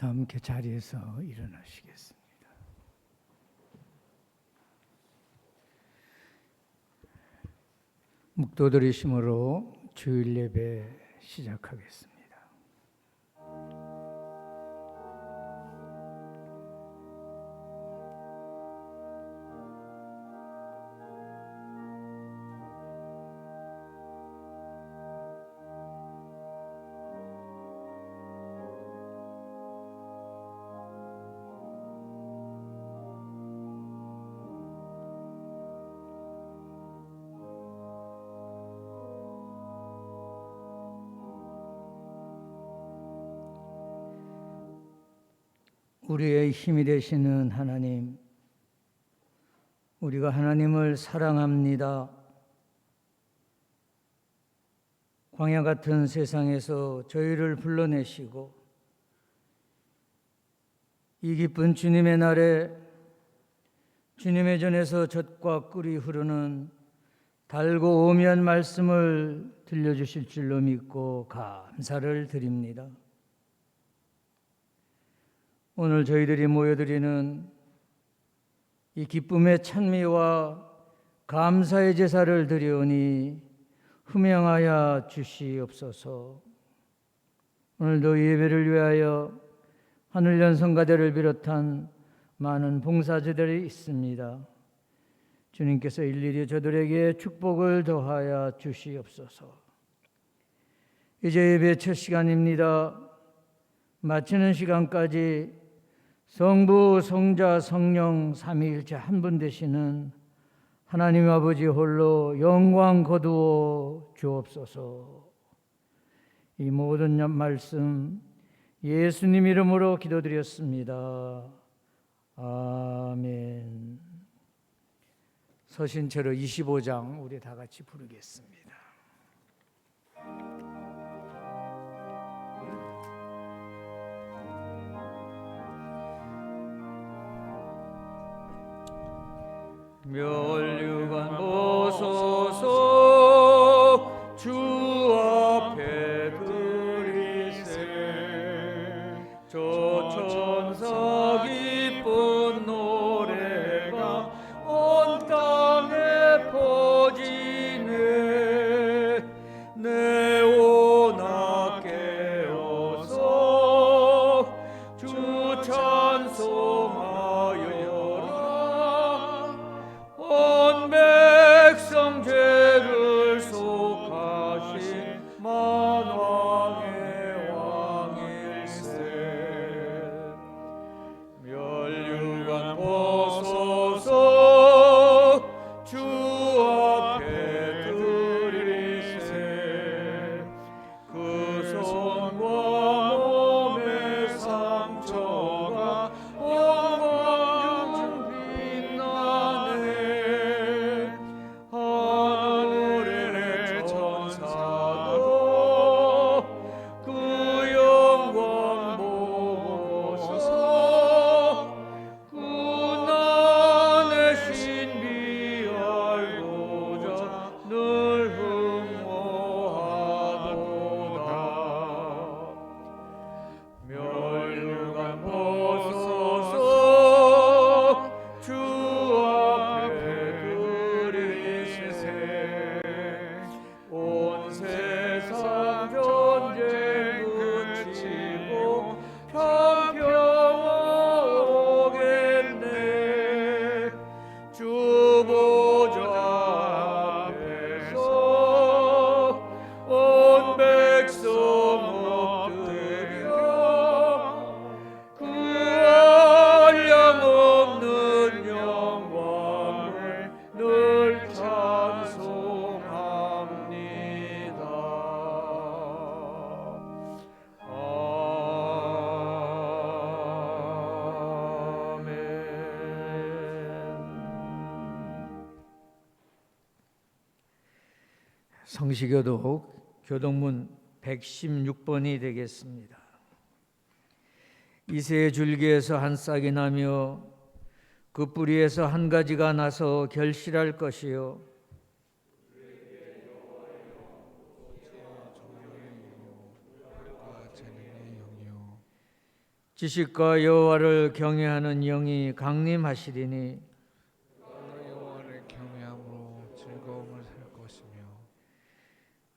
다 함께 자리에서 일어나시겠습니다. 묵도드리심으로 주일 예배 시작하겠습니다. 우리의 힘이 되시는 하나님, 우리가 하나님을 사랑합니다. 광야 같은 세상에서 저희를 불러내시고 이 기쁜 주님의 날에 주님의 전에서 젖과 꿀이 흐르는 달고 오묘한 말씀을 들려주실 줄로 믿고 감사를 드립니다. 오늘 저희들이 모여드리는 이 기쁨의 찬미와 감사의 제사를 드리오니 흠양하여 주시옵소서. 오늘도 예배를 위하여 하늘연 성가대를 비롯한 많은 봉사자들이 있습니다. 주님께서 일일이 저들에게 축복을 더하여 주시옵소서. 이제 예배 첫 시간입니다. 마치는 시간까지 성부, 성자, 성령 삼위일체 한 분 되시는 하나님 아버지 홀로 영광 거두어 주옵소서. 이 모든 말씀 예수님 이름으로 기도드렸습니다. 아멘. 서신체로 25장 우리 다 같이 부르겠습니다. 멸류관 보소서 주 앞에 드리세 저 천사 기쁜 노래가 온 땅에 퍼지네 내 오나 깨어서 주 찬송하여 온 백성 죄를 속하신 만왕의 왕일세 멸류관 보소서 주 앞에 드리세 그 손과 몸의 상처가 온광 빛나네 하늘의 천사도 그 영광 보고서 고난의 신비 알고자 늘 흠모하도다 멸류관 보소서 주 앞에 드리세 온 세상 전쟁 그치고 평평 오겠네 주 보좌 앞에서 온 백성 엎드려 그 한량없는 영광을 늘 찬송합니다. 아멘. 성시교독 교독문 116번이 되겠습니다. 이새의 줄기에서 한 싹이 나며 그 뿌리에서 한 가지가 나서 결실할 것이요 지식과 여호와를 경외하는 영이 강림하시리니 여호와를 경외함으로 즐거움을 살 것이며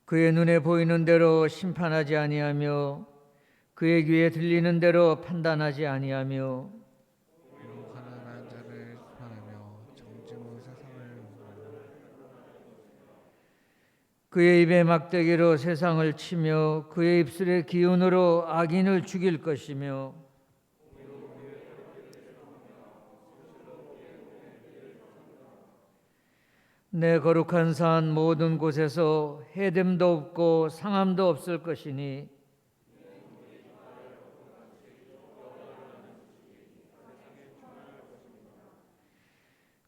그의 눈에 보이는 대로 심판하지 아니하며 그의 귀에 들리는 대로 판단하지 아니하며 이로 가난한 자를 심판하며 정직으로 세상을 용서하며 그의 입에 막대기로 세상을 치며 그의 입술의 기운으로 악인을 죽일 것이며 내 거룩한 산 모든 곳에서 해됨도 없고 상함도 없을 것이니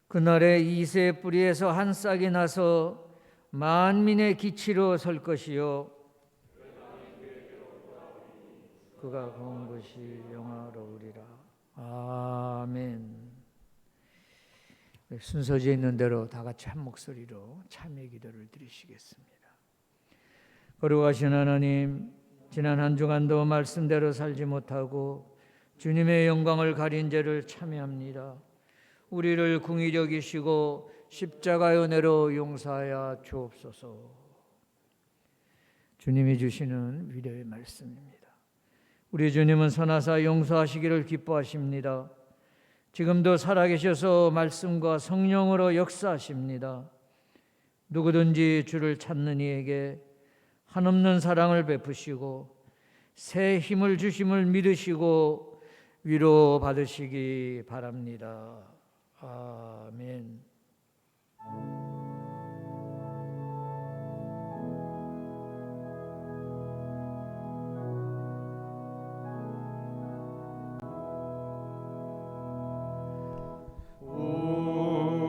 그날에 이새의 뿌리에서 한 싹이 나서 만민의 기치로 설 것이요 그가 거한 것이 영화로우리라. 아멘. 순서지에 있는 대로 다 같이 한 목소리로 참여 기도를 드리시겠습니다. 거룩하신 하나님, 지난 한 주간도 말씀대로 살지 못하고 주님의 영광을 가린 죄를 참여합니다. 우리를 긍휼히 여기시고 십자가의 은혜로 용서하여 주옵소서. 주님이 주시는 위로의 말씀입니다. 우리 주님은 선하사 용서하시기를 기뻐하십니다. 지금도 살아계셔서 말씀과 성령으로 역사하십니다. 누구든지 주를 찾는 이에게 한없는 사랑을 베푸시고 새 힘을 주심을 믿으시고 위로 받으시기 바랍니다. 아멘.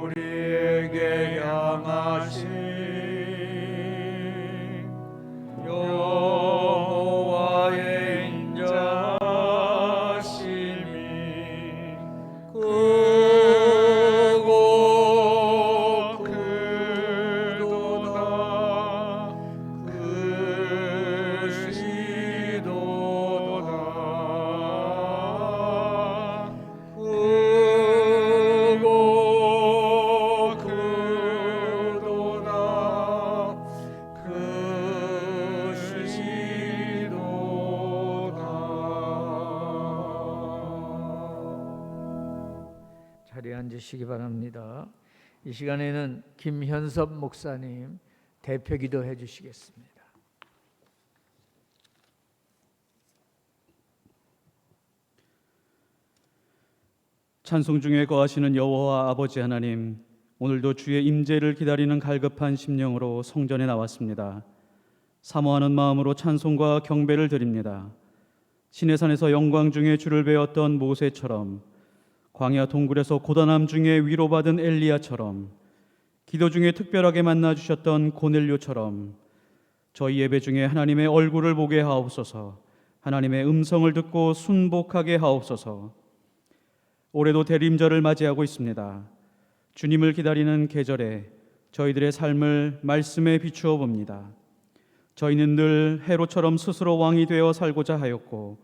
우리에게 향하신 여호와의 인자심이 크고 크도다 크시도다 크고 크도다 크시도다. 자리에 앉으시기 바랍니다. 이 시간에는 김현섭 목사님 대표 기도해 주시겠습니다. 찬송 중에 거하시는 여호와 아버지 하나님, 오늘도 주의 임재를 기다리는 갈급한 심령으로 성전에 나왔습니다. 사모하는 마음으로 찬송과 경배를 드립니다. 시내산에서 영광 중에 주를 배웠던 모세처럼, 광야 동굴에서 고단함 중에 위로받은 엘리야처럼, 기도 중에 특별하게 만나 주셨던 고넬료처럼 저희 예배 중에 하나님의 얼굴을 보게 하옵소서. 하나님의 음성을 듣고 순복하게 하옵소서. 올해도 대림절을 맞이하고 있습니다. 주님을 기다리는 계절에 저희들의 삶을 말씀에 비추어 봅니다. 저희는 늘 헤롯처럼 스스로 왕이 되어 살고자 하였고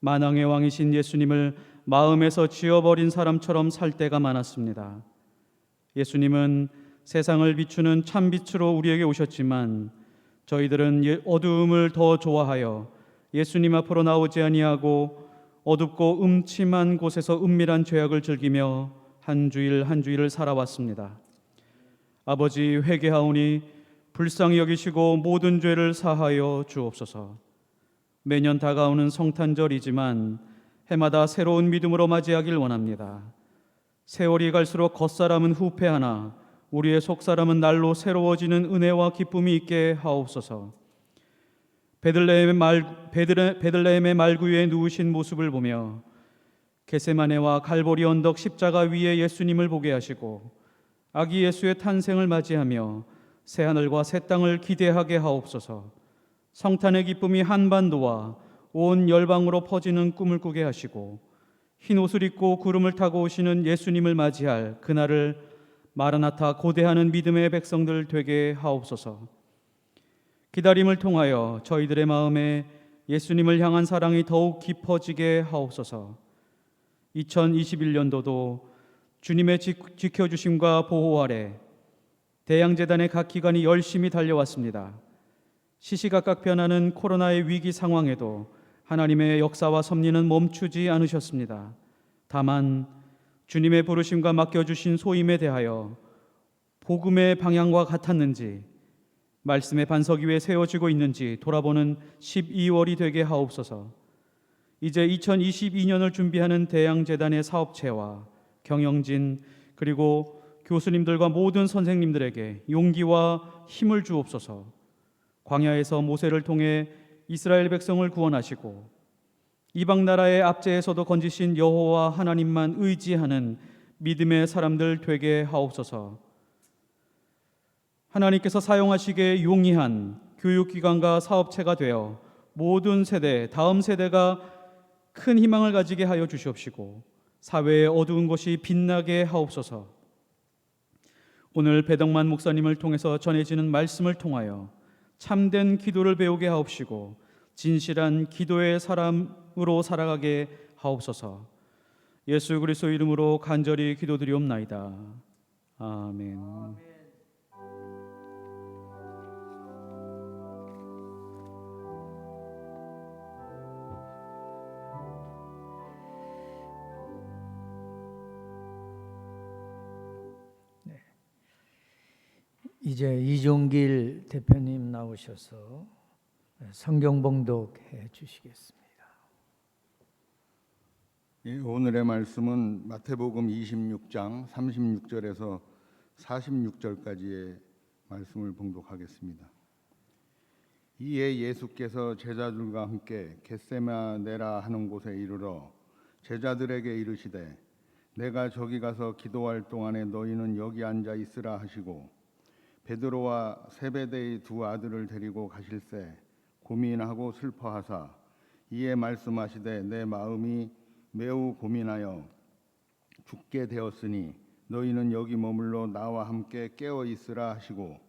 만왕의 왕이신 예수님을 마음에서 지워버린 사람처럼 살 때가 많았습니다. 예수님은 세상을 비추는 참빛으로 우리에게 오셨지만 저희들은 어두움을 더 좋아하여 예수님 앞으로 나오지 아니하고 어둡고 음침한 곳에서 은밀한 죄악을 즐기며 한 주일 한 주일을 살아왔습니다. 아버지, 회개하오니 불쌍히 여기시고 모든 죄를 사하여 주옵소서. 매년 다가오는 성탄절이지만 해마다 새로운 믿음으로 맞이하길 원합니다. 세월이 갈수록 겉사람은 후패하나 우리의 속사람은 날로 새로워지는 은혜와 기쁨이 있게 하옵소서. 베들레헴의 말구 위에 누우신 모습을 보며 겟세마네와 갈보리 언덕 십자가 위에 예수님을 보게 하시고 아기 예수의 탄생을 맞이하며 새하늘과 새 땅을 기대하게 하옵소서. 성탄의 기쁨이 한반도와 온 열방으로 퍼지는 꿈을 꾸게 하시고 흰 옷을 입고 구름을 타고 오시는 예수님을 맞이할 그날을 마라나타 고대하는 믿음의 백성들 되게 하옵소서. 기다림을 통하여 저희들의 마음에 예수님을 향한 사랑이 더욱 깊어지게 하옵소서. 2021년도도 주님의 지켜주심과 보호 아래 대양재단의 각 기관이 열심히 달려왔습니다. 시시각각 변하는 코로나의 위기 상황에도 하나님의 역사와 섭리는 멈추지 않으셨습니다. 다만 주님의 부르심과 맡겨주신 소임에 대하여 복음의 방향과 같았는지, 말씀의 반석 위에 세워지고 있는지 돌아보는 12월이 되게 하옵소서. 이제 2022년을 준비하는 대양재단의 사업체와 경영진 그리고 교수님들과 모든 선생님들에게 용기와 힘을 주옵소서. 광야에서 모세를 통해 이스라엘 백성을 구원하시고 이방 나라의 압제에서도 건지신 여호와 하나님만 의지하는 믿음의 사람들 되게 하옵소서. 하나님께서 사용하시기에 용이한 교육기관과 사업체가 되어 모든 세대, 다음 세대가 큰 희망을 가지게 하여 주시옵시고 사회의 어두운 곳이 빛나게 하옵소서. 오늘 배덕만 목사님을 통해서 전해지는 말씀을 통하여 참된 기도를 배우게 하옵시고 진실한 기도의 사람으로 살아가게 하옵소서. 예수 그리스도 이름으로 간절히 기도드리옵나이다. 아멘. 이제 이종길 대표님 나오셔서 성경 봉독해 주시겠습니다. 오늘의 말씀은 마태복음 26장 36절에서 46절까지의 말씀을 봉독하겠습니다. 이에 예수께서 제자들과 함께 겟세마네라 하는 곳에 이르러 제자들에게 이르시되 내가 저기 가서 기도할 동안에 너희는 여기 앉아 있으라 하시고 베드로와 세베대의 두 아들을 데리고 가실새 고민하고 슬퍼하사 이에 말씀하시되 내 마음이 매우 고민하여 죽게 되었으니 너희는 여기 머물러 나와 함께 깨어 있으라 하시고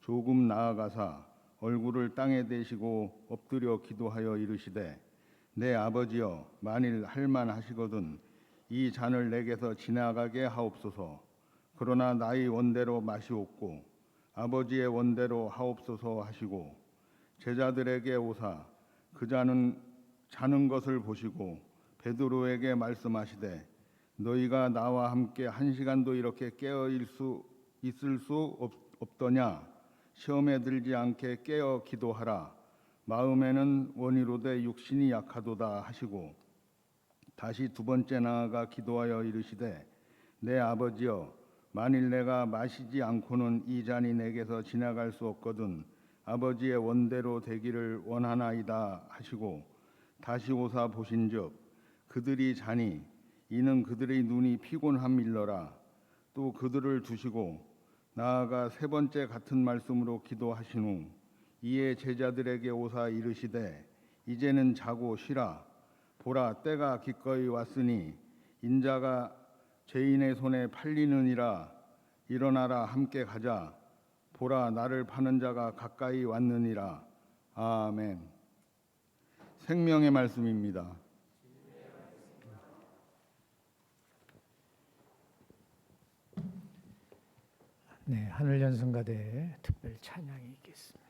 조금 나아가사 얼굴을 땅에 대시고 엎드려 기도하여 이르시되 내 아버지여 만일 할만하시거든 이 잔을 내게서 지나가게 하옵소서. 그러나 나의 원대로 마시옵고 아버지의 원대로 하옵소서 하시고 제자들에게 오사 그 자는 것을 보시고 베드로에게 말씀하시되 너희가 나와 함께 한 시간도 이렇게 깨어 있을 수 없더냐. 시험에 들지 않게 깨어 기도하라. 마음에는 원이로되 육신이 약하도다 하시고 다시 두 번째 나아가 기도하여 이르시되 내 아버지여 만일 내가 마시지 않고는 이 잔이 내게서 지나갈 수 없거든 아버지의 원대로 되기를 원하나이다 하시고 다시 오사 보신즉 그들이 자니 이는 그들의 눈이 피곤함일러라. 또 그들을 두시고 나아가 세 번째 같은 말씀으로 기도하신 후 이에 제자들에게 오사 이르시되 이제는 자고 쉬라. 보라 때가 기꺼이 왔으니 인자가 죄인의 손에 팔리느니라. 일어나라 함께 가자. 보라 나를 파는 자가 가까이 왔느니라. 아멘. 생명의 말씀입니다. 네, 하늘연성가대의 특별 찬양이 있겠습니다.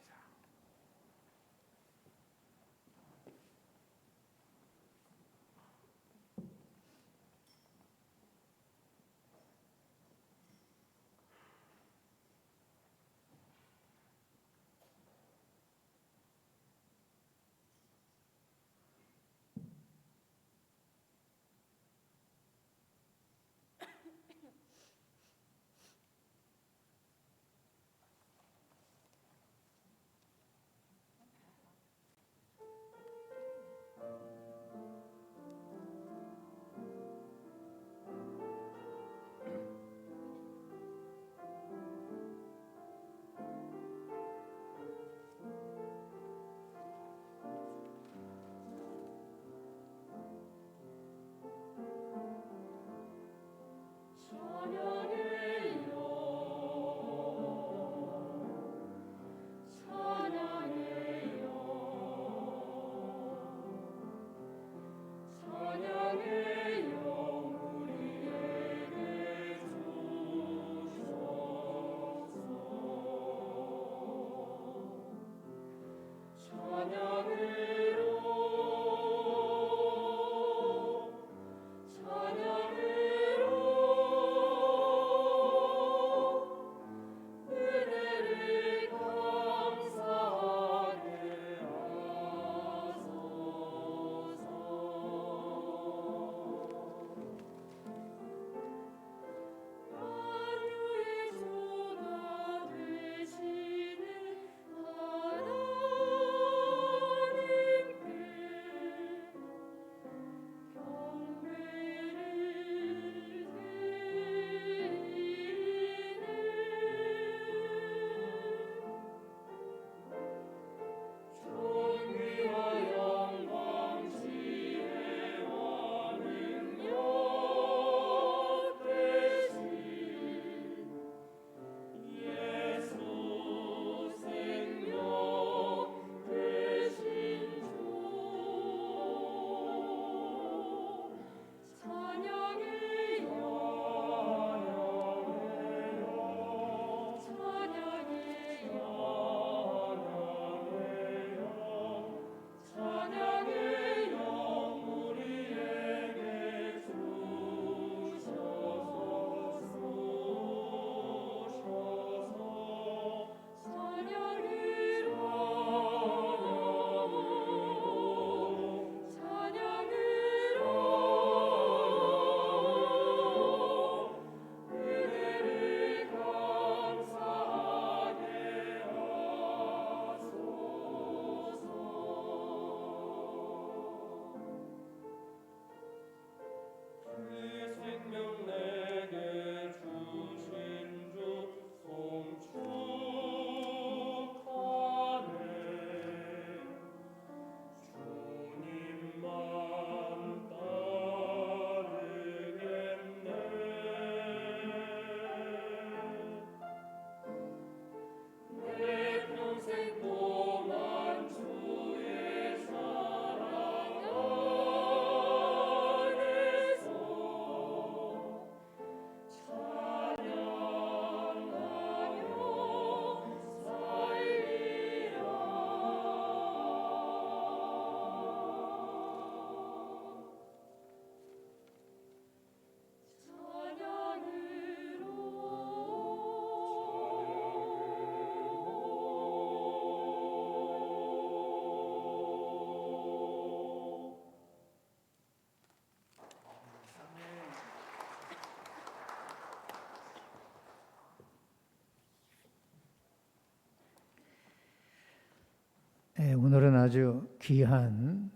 오늘은 아주 귀한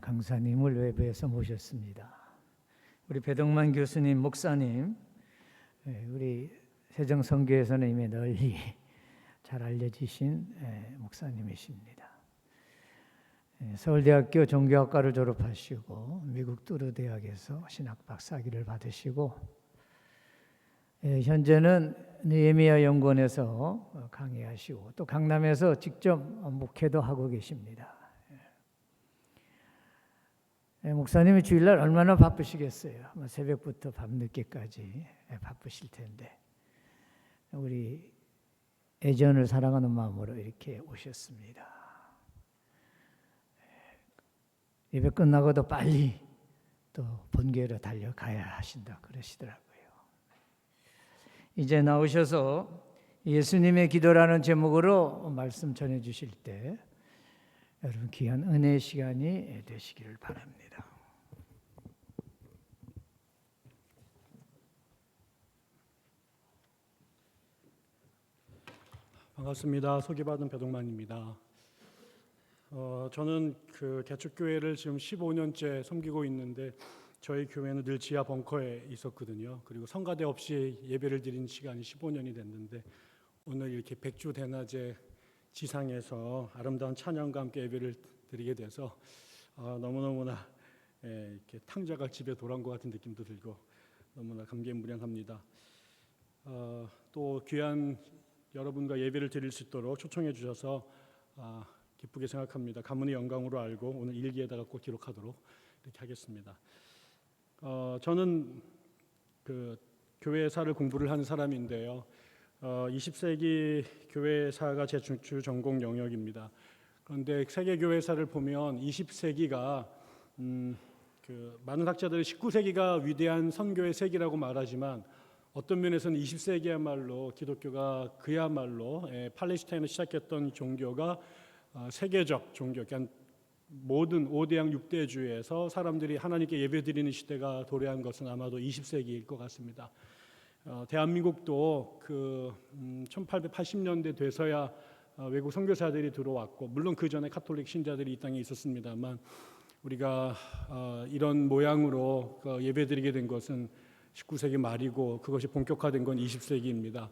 강사님을 외부에서 모셨습니다. 우리 배동만 교수님, 목사님, 우리 세정선교에서는 이미 널리 잘 알려지신 목사님이십니다. 서울대학교 종교학과를 졸업하시고 미국 뚜르 대학에서 신학 박사학위를 받으시고 현재는 느헤미야 연구원에서 강의하시고 또 강남에서 직접 목회도 하고 계십니다. 목사님이 주일날 얼마나 바쁘시겠어요. 아마 새벽부터 밤늦게까지 바쁘실 텐데 우리 애전을 사랑하는 마음으로 이렇게 오셨습니다. 예배 끝나고도 빨리 또 본교회로 달려가야 하신다 그러시더라고요. 이제 나오셔서 예수님의 기도라는 제목으로 말씀 전해 주실 때 여러분 귀한 은혜의 시간이 되시기를 바랍니다. 반갑습니다. 소개받은 배동만입니다. 저는 그 개척교회를 지금 15년째 섬기고 있는데 저희 교회는 늘 지하 벙커에 있었거든요. 그리고 성가대 없이 예배를 드린 시간이 15년이 됐는데 오늘 이렇게 백주 대낮에 지상에서 아름다운 찬양과 함께 예배를 드리게 돼서 너무너무나 이렇게 탕자가 집에 돌아온 것 같은 느낌도 들고 너무나 감개무량합니다. 또 귀한 여러분과 예배를 드릴 수 있도록 초청해 주셔서 기쁘게 생각합니다. 가문의 영광으로 알고 오늘 일기에다가 꼭 기록하도록 이렇게 하겠습니다. 저는 그 교회사를 공부를 한 사람인데요. 20세기 교회사가 제 주 전공 영역입니다. 그런데 세계 교회사를 보면 20세기가 그 많은 학자들이 19세기가 위대한 선교의 세기라고 말하지만 어떤 면에서는 20세기야말로 기독교가 그야말로 팔레스타인을 시작했던 종교가 세계적 종교, 그러니까 모든 5대양 6대주에서 사람들이 하나님께 예배드리는 시대가 도래한 것은 아마도 20세기일 것 같습니다. 대한민국도 그 1880년대 돼서야 외국 선교사들이 들어왔고 물론 그 전에 카톨릭 신자들이 이 땅에 있었습니다만 우리가 이런 모양으로 예배드리게 된 것은 19세기 말이고 그것이 본격화된 건 20세기입니다.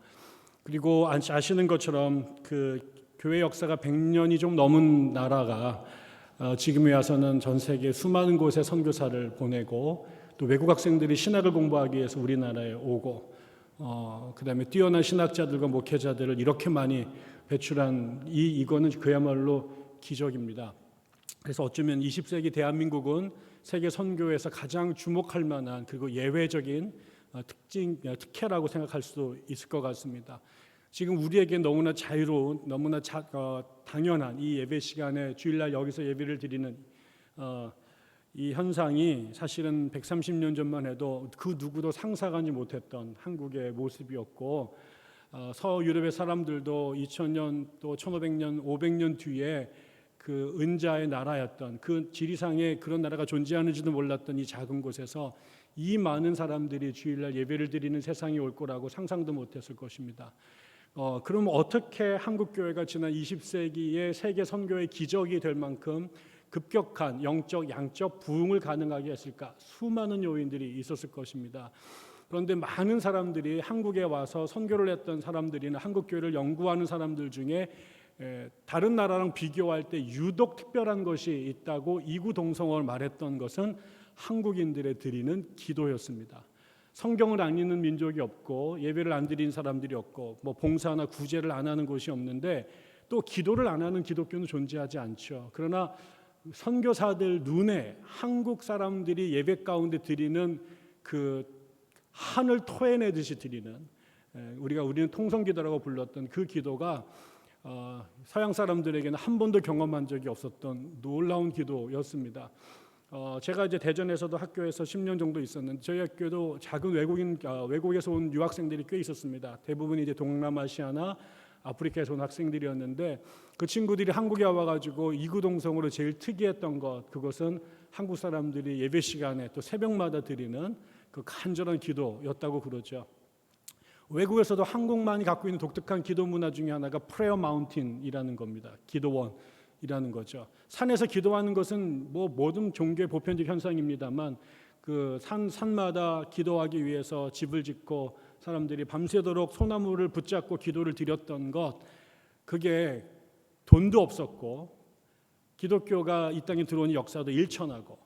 그리고 아시는 것처럼 그 교회 역사가 100년이 좀 넘은 나라가 지금에 와서는 전 세계 수많은 곳에 선교사를 보내고 또 외국 학생들이 신학을 공부하기 위해서 우리나라에 오고 그다음에 뛰어난 신학자들과 목회자들을 이렇게 많이 배출한 이거는 그야말로 기적입니다. 그래서 어쩌면 20세기 대한민국은 세계 선교에서 가장 주목할 만한 그리고 예외적인 특혜라고 생각할 수도 있을 것 같습니다. 지금 우리에게 너무나 자유로운 너무나 당연한 이 예배 시간에 주일날 여기서 예배를 드리는 이 현상이 사실은 130년 전만 해도 그 누구도 상상하지 못했던 한국의 모습이었고 서유럽의 사람들도 2000년 또 1500년 500년 뒤에 그 은자의 나라였던 그 지리상에 그런 나라가 존재하는지도 몰랐던 이 작은 곳에서 이 많은 사람들이 주일날 예배를 드리는 세상이 올 거라고 상상도 못했을 것입니다. 그럼 어떻게 한국교회가 지난 20세기의 세계 선교의 기적이 될 만큼 급격한 영적, 양적 부흥을 가능하게 했을까? 수많은 요인들이 있었을 것입니다. 그런데 많은 사람들이 한국에 와서 선교를 했던 사람들이나 한국교회를 연구하는 사람들 중에 다른 나라랑 비교할 때 유독 특별한 것이 있다고 이구동성을 말했던 것은 한국인들의 드리는 기도였습니다. 성경을 안 읽는 민족이 없고 예배를 안 드리는 사람들이 없고 뭐 봉사나 구제를 안 하는 곳이 없는데 또 기도를 안 하는 기독교는 존재하지 않죠. 그러나 선교사들 눈에 한국 사람들이 예배 가운데 드리는 그 한을 토해내듯이 드리는 우리는 통성기도라고 불렀던 그 기도가 서양 사람들에게는 한 번도 경험한 적이 없었던 놀라운 기도였습니다. 제가 이제 대전에서도 학교에서 10년 정도 있었는데 저희 학교도 작은 외국에서 온 유학생들이 꽤 있었습니다. 대부분 이제 동남아시아나 아프리카에서 온 학생들이었는데 그 친구들이 한국에 와가지고 이구동성으로 제일 특이했던 그것은 한국 사람들이 예배 시간에 또 새벽마다 드리는 그 간절한 기도였다고 그러죠. 외국에서도 한국만이 갖고 있는 독특한 기도 문화 중에 하나가 프레어 마운틴이라는 겁니다. 기도원이라는 거죠. 산에서 기도하는 것은 뭐 모든 종교의 보편적 현상입니다만 그 산마다 기도하기 위해서 집을 짓고 사람들이 밤새도록 소나무를 붙잡고 기도를 드렸던 것, 그게 돈도 없었고 기독교가 이 땅에 들어오는 역사도 일천하고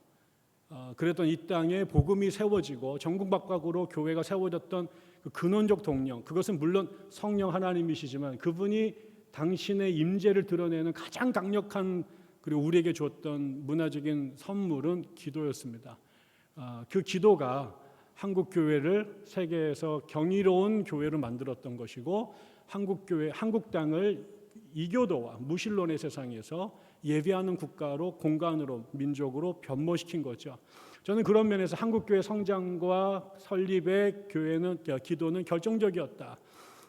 그랬던 이 땅에 복음이 세워지고 전국 각국으로 교회가 세워졌던 그 근원적 동력, 그것은 물론 성령 하나님이시지만 그분이 당신의 임재를 드러내는 가장 강력한, 그리고 우리에게 주었던 문화적인 선물은 기도였습니다. 그 기도가 한국 교회를 세계에서 경이로운 교회로 만들었던 것이고 한국 교회, 한국 땅을 이교도와 무신론의 세상에서 예배하는 국가로, 공간으로, 민족으로 변모시킨 거죠. 저는 그런 면에서 한국 교회 성장과 설립의 기도는 결정적이었다.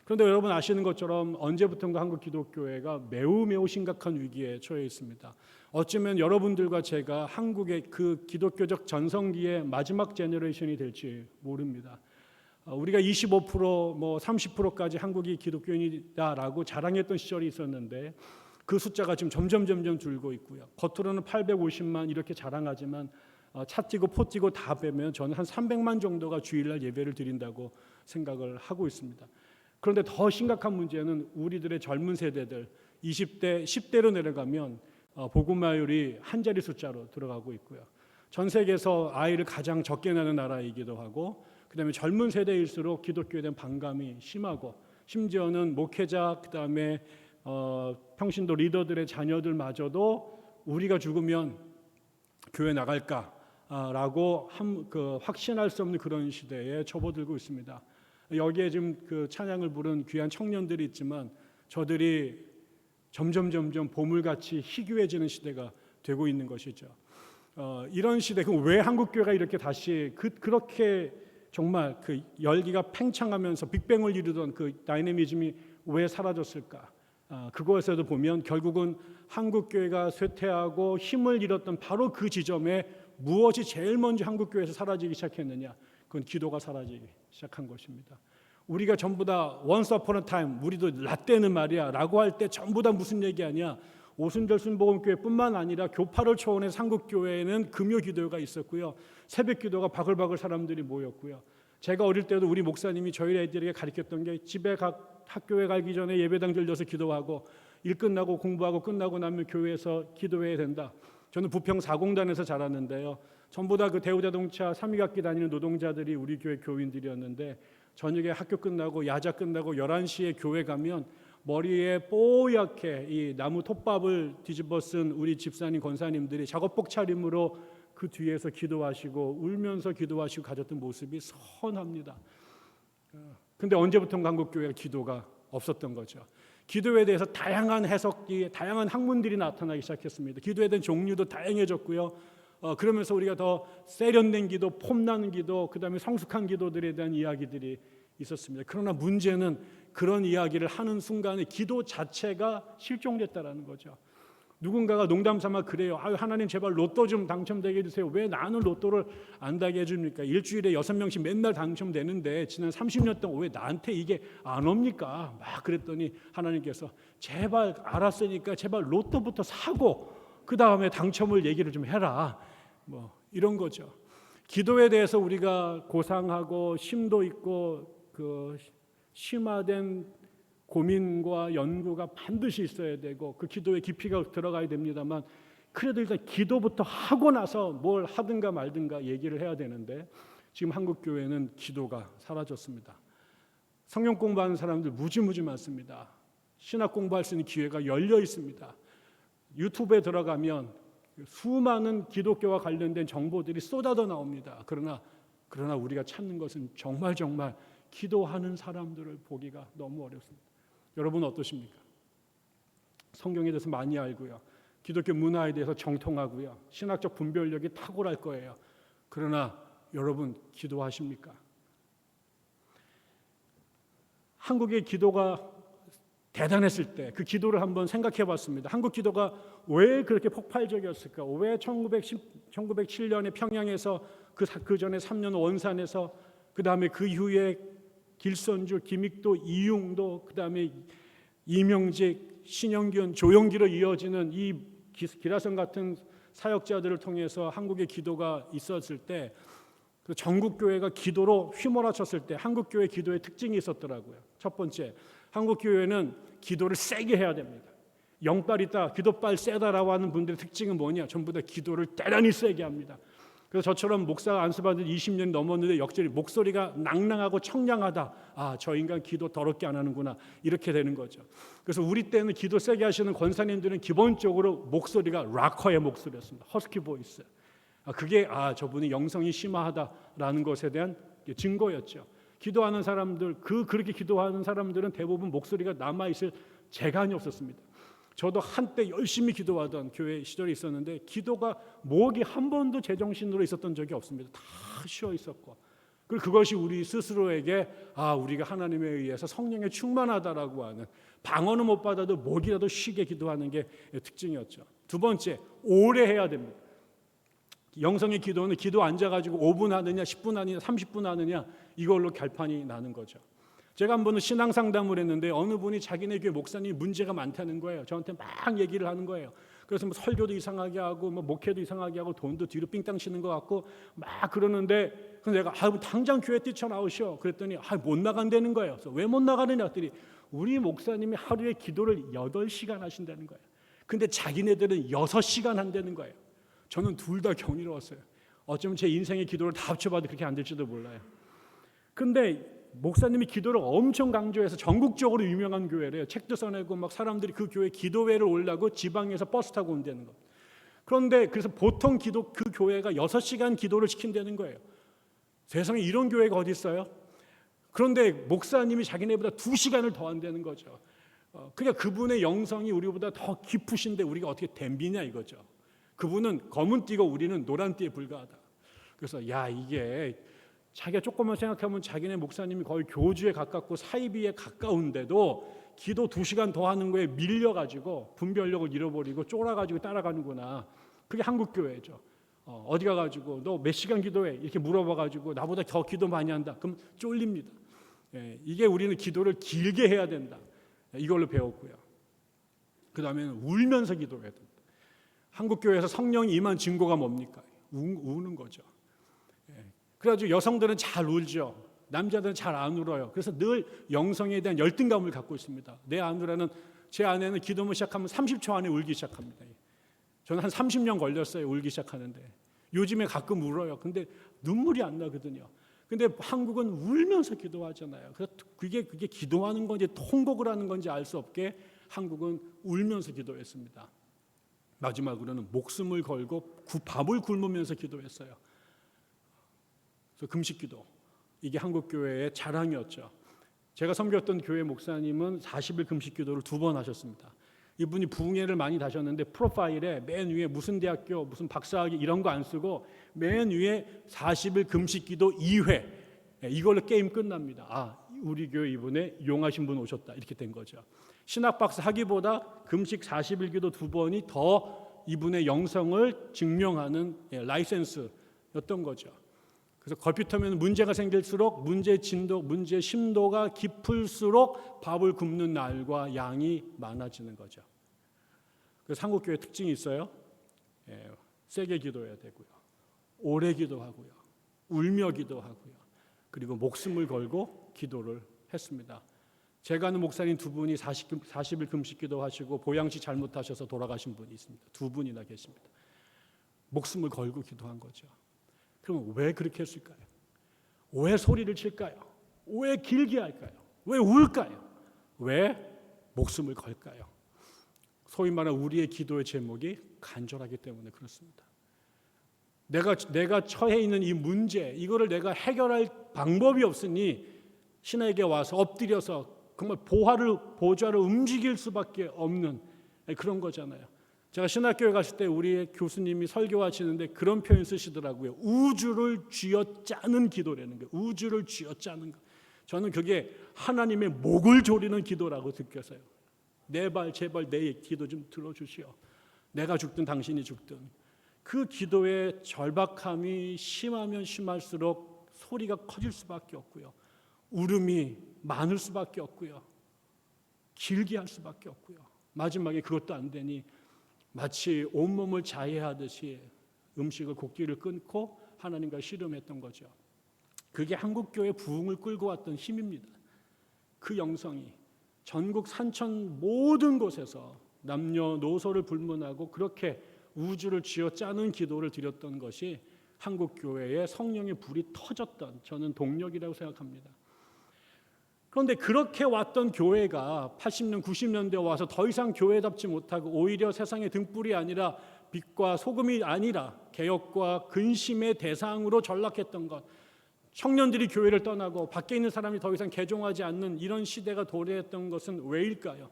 그런데 여러분 아시는 것처럼 언제부턴가 한국 기독교회가 매우 심각한 위기에 처해 있습니다. 어쩌면 여러분들과 제가 한국의 그 기독교적 전성기의 마지막 제너레이션이 될지 모릅니다. 우리가 25% 뭐 30%까지 한국이 기독교인이다라고 자랑했던 시절이 있었는데 그 숫자가 지금 점점 줄고 있고요. 겉으로는 850만 이렇게 자랑하지만 차 띠고 포 띠고 다 빼면 저는 한 300만 정도가 주일날 예배를 드린다고 생각을 하고 있습니다. 그런데 더 심각한 문제는 우리들의 젊은 세대들 20대, 10대로 내려가면 복음화율이 한 자리 숫자로 들어가고 있고요. 전 세계에서 아이를 가장 적게 낳는 나라이기도 하고, 그다음에 젊은 세대일수록 기독교에 대한 반감이 심하고, 심지어는 목회자, 그다음에 평신도 리더들의 자녀들마저도 우리가 죽으면 교회 나갈까라고 확신할 수 없는 그런 시대에 접어들고 있습니다. 여기에 지금 그 찬양을 부른 귀한 청년들이 있지만 저들이 점점 보물같이 희귀해지는 시대가 되고 있는 것이죠. 이런 시대, 그럼 왜 한국 교회가 이렇게 다시 그렇게 정말 그 열기가 팽창하면서 빅뱅을 이루던 그 다이내미즘이 왜 사라졌을까? 그것에도 보면 결국은 한국 교회가 쇠퇴하고 힘을 잃었던 바로 그 지점에 무엇이 제일 먼저 한국 교회에서 사라지기 시작했느냐? 그건 기도가 사라지기 시작한 것입니다. 우리가 전부 다 once upon a time, 우리도 라떼는 말이야 라고 할 때 전부 다 무슨 얘기 아니야? 오순절 순복음교회뿐만 아니라 교파를 초원의 한국교회에는 금요기도가 있었고요. 새벽기도가 바글바글 사람들이 모였고요. 제가 어릴 때도 우리 목사님이 저희 애들에게 가르쳤던 게 집에 학교에 가기 전에 예배당 들려서 기도하고 일 끝나고 공부하고 끝나고 나면 교회에서 기도해야 된다. 저는 부평 사공단에서 자랐는데요. 전부 다 그 대우자동차 3위학기 다니는 노동자들이 우리 교회 교인들이었는데 저녁에 학교 끝나고 야자 끝나고 11시에 교회 가면 머리에 뽀얗게 이 나무 톱밥을 뒤집어 쓴 우리 집사님 권사님들이 작업복 차림으로 그 뒤에서 기도하시고 울면서 기도하시고 가졌던 모습이 선합니다. 근데 언제부턴가 한국교회가 기도가 없었던 거죠. 기도에 대해서 다양한 해석이, 다양한 학문들이 나타나기 시작했습니다. 기도에 대한 종류도 다양해졌고요. 그러면서 우리가 더 세련된 기도, 폼나는 기도, 그다음에 성숙한 기도들에 대한 이야기들이 있었습니다. 그러나 문제는 그런 이야기를 하는 순간에 기도 자체가 실종됐다라는 거죠. 누군가가 농담삼아 그래요. 하나님 제발 로또 좀 당첨되게 해주세요. 왜 나는 로또를 안 타게 해줍니까? 일주일에 6명씩 맨날 당첨되는데 지난 30년 동안 왜 나한테 이게 안 옵니까? 막 그랬더니 하나님께서 제발 알았으니까 제발 로또부터 사고 그 다음에 당첨을 얘기를 좀 해라. 뭐 이런 거죠. 기도에 대해서 우리가 고상하고 심도 있고 그 심화된 고민과 연구가 반드시 있어야 되고 그 기도에 깊이가 들어가야 됩니다만 그래도 일단 기도부터 하고 나서 뭘 하든가 말든가 얘기를 해야 되는데 지금 한국 교회는 기도가 사라졌습니다. 성경 공부하는 사람들 무지 많습니다. 신학 공부할 수 있는 기회가 열려 있습니다. 유튜브에 들어가면 수많은 기독교와 관련된 정보들이 쏟아져 나옵니다. 그러나 우리가 찾는 것은 정말 기도하는 사람들을 보기가 너무 어렵습니다. 여러분 어떠십니까? 성경에 대해서 많이 알고요. 기독교 문화에 대해서 정통하고요. 신학적 분별력이 탁월할 거예요. 그러나 여러분 기도하십니까? 한국의 기도가 대단했을 때 그 기도를 한번 생각해 봤습니다. 한국 기도가 왜 그렇게 폭발적이었을까? 왜 1907년에 평양에서 그 전에 3년 원산에서 그 다음에 그 이후에 길선주, 김익도, 이용도, 그다음에 이명직, 신영균, 조용기로 이어지는 이 기라성 같은 사역자들을 통해서 한국의 기도가 있었을 때, 그 전국 교회가 기도로 휘몰아쳤을 때 한국 교회 기도의 특징이 있었더라고요. 첫 번째, 한국 교회는 기도를 세게 해야 됩니다. 영빨 있다, 기도빨 세다라고 하는 분들의 특징은 뭐냐? 전부 다 기도를 대단히 세게 합니다. 그래서 저처럼 목사 안수받은 20년이 넘었는데 역시 목소리가 낭낭하고 청량하다. 아, 저 인간 기도 더럽게 안 하는구나. 이렇게 되는 거죠. 그래서 우리 때는 기도 세게 하시는 권사님들은 기본적으로 목소리가 락커의 목소리였습니다. 허스키 보이스. 그게 저분이 영성이 심하다라는 것에 대한 증거였죠. 기도하는 사람들, 그렇게 기도하는 사람들은 대부분 목소리가 남아있을 재간이 없었습니다. 저도 한때 열심히 기도하던 교회 시절이 있었는데 기도가 목이 한 번도 제정신으로 있었던 적이 없습니다. 다 쉬어 있었고, 그리고 그것이 우리 스스로에게 우리가 하나님에 의해서 성령에 충만하다라고 하는, 방언은 못 받아도 목이라도 쉬게 기도하는 게 특징이었죠. 두 번째, 오래 해야 됩니다. 영성의 기도는 기도 앉아가지고 5분 하느냐 10분 하느냐 30분 하느냐 이걸로 결판이 나는 거죠. 제가 한 번은 신앙 상담을 했는데 어느 분이 자기네 교회 목사님이 문제가 많다는 거예요. 저한테 막 얘기를 하는 거예요. 그래서 뭐 설교도 이상하게 하고 뭐 목회도 이상하게 하고 돈도 뒤로 삥땅 치는 것 같고 막 그러는데, 그래서 내가 당장 교회 뛰쳐나오시오 그랬더니 못 나간다는 거예요. 그래서 왜 못 나가느냐 했더니 우리 목사님이 하루에 기도를 8시간 하신다는 거예요. 근데 자기네들은 6시간 한다는 거예요. 저는 둘 다 경이로웠어요. 어쩌면 제 인생의 기도를 다 합쳐봐도 그렇게 안 될지도 몰라요. 근데 목사님이 기도를 엄청 강조해서 전국적으로 유명한 교회래요. 책도 써내고 막 사람들이 그 교회 기도회를 오려고 지방에서 버스 타고 온다는 거. 그런데 그래서 보통 그 교회가 6시간 기도를 시킨다는 거예요. 세상에 이런 교회가 어디 있어요? 그런데 목사님이 자기네보다 2시간을 더 한다는 거죠. 그러니까 그분의 영성이 우리보다 더 깊으신데 우리가 어떻게 덤비냐 이거죠. 그분은 검은 띠고 우리는 노란 띠에 불과하다. 그래서 이게 자기가 조금만 생각하면 자기네 목사님이 거의 교주에 가깝고 사이비에 가까운데도 기도 2시간 더 하는 거에 밀려가지고 분별력을 잃어버리고 쫄아가지고 따라가는구나. 그게 한국교회죠. 어디 가가지고 너 몇 시간 기도해? 이렇게 물어봐가지고 나보다 더 기도 많이 한다. 그럼 쫄립니다. 이게 우리는 기도를 길게 해야 된다. 이걸로 배웠고요. 그 다음에는 울면서 기도해야 된다. 한국교회에서 성령이 임한 증거가 뭡니까? 우는 거죠. 그래가지고 여성들은 잘 울죠. 남자들은 잘 안 울어요. 그래서 늘 영성에 대한 열등감을 갖고 있습니다. 제 아내는 기도문 시작하면 30초 안에 울기 시작합니다. 저는 한 30년 걸렸어요. 울기 시작하는데. 요즘에 가끔 울어요. 근데 눈물이 안 나거든요. 근데 한국은 울면서 기도하잖아요. 그래서 그게 기도하는 건지 통곡을 하는 건지 알 수 없게 한국은 울면서 기도했습니다. 마지막으로는 목숨을 걸고 밥을 굶으면서 기도했어요. 그래서 금식기도, 이게 한국교회의 자랑이었죠. 제가 섬겼던 교회 목사님은 40일 금식기도를 2번 하셨습니다. 이분이 부흥회를 많이 다셨는데 프로파일에 맨 위에 무슨 대학교 무슨 박사학위 이런 거 안 쓰고 맨 위에 40일 금식기도 2회, 이걸로 게임 끝납니다. 우리 교회 이번에 용하신 분 오셨다 이렇게 된 거죠. 신학박사 하기보다 금식 40일 기도 2번이 더 이분의 영성을 증명하는 라이센스였던 거죠. 그래서 걸핏하면 문제가 생길수록 문제 심도가 깊을수록 밥을 굶는 날과 양이 많아지는 거죠. 그래서 한국교회 특징이 있어요. 세게 기도해야 되고요. 오래 기도하고요. 울며 기도하고요. 그리고 목숨을 걸고 기도를 했습니다. 제가 아는 목사님 2분이 40일 금식 기도하시고 보양식 잘못하셔서 돌아가신 분이 있습니다. 2분이나 계십니다. 목숨을 걸고 기도한 거죠. 그럼 왜 그렇게 했을까요? 왜 소리를 칠까요? 왜 길게 할까요? 왜 울까요? 왜 목숨을 걸까요? 소위 말하는 우리의 기도의 제목이 간절하기 때문에 그렇습니다. 내가 처해 있는 이 문제, 이거를 내가 해결할 방법이 없으니 신에게 와서 엎드려서 정말 보좌를 움직일 수밖에 없는 그런 거잖아요. 제가 신학교에 갔을 때 우리 교수님이 설교하시는데 그런 표현 쓰시더라고요. 우주를 쥐어짜는 기도라는 거예요. 우주를 쥐어짜는 거. 저는 그게 하나님의 목을 조리는 기도라고 느꼈어요. 제발 내 기도 좀 들어주시오. 내가 죽든 당신이 죽든. 그 기도의 절박함이 심하면 심할수록 소리가 커질 수밖에 없고요. 울음이 많을 수밖에 없고요. 길게 할 수밖에 없고요. 마지막에 그것도 안 되니 마치 온몸을 자해하듯이 음식을 고기를 끊고 하나님과 씨름했던 거죠. 그게 한국교회 부흥을 끌고 왔던 힘입니다. 그 영성이 전국 산천 모든 곳에서 남녀노소를 불문하고 그렇게 우주를 쥐어짜는 기도를 드렸던 것이 한국교회의 성령의 불이 터졌던 저는 동력이라고 생각합니다. 그런데 그렇게 왔던 교회가 80년, 90년대에 와서 더 이상 교회답지 못하고 오히려 세상의 등불이 아니라 빛과 소금이 아니라 개혁과 근심의 대상으로 전락했던 것, 청년들이 교회를 떠나고 밖에 있는 사람이 더 이상 개종하지 않는 이런 시대가 도래했던 것은 왜일까요?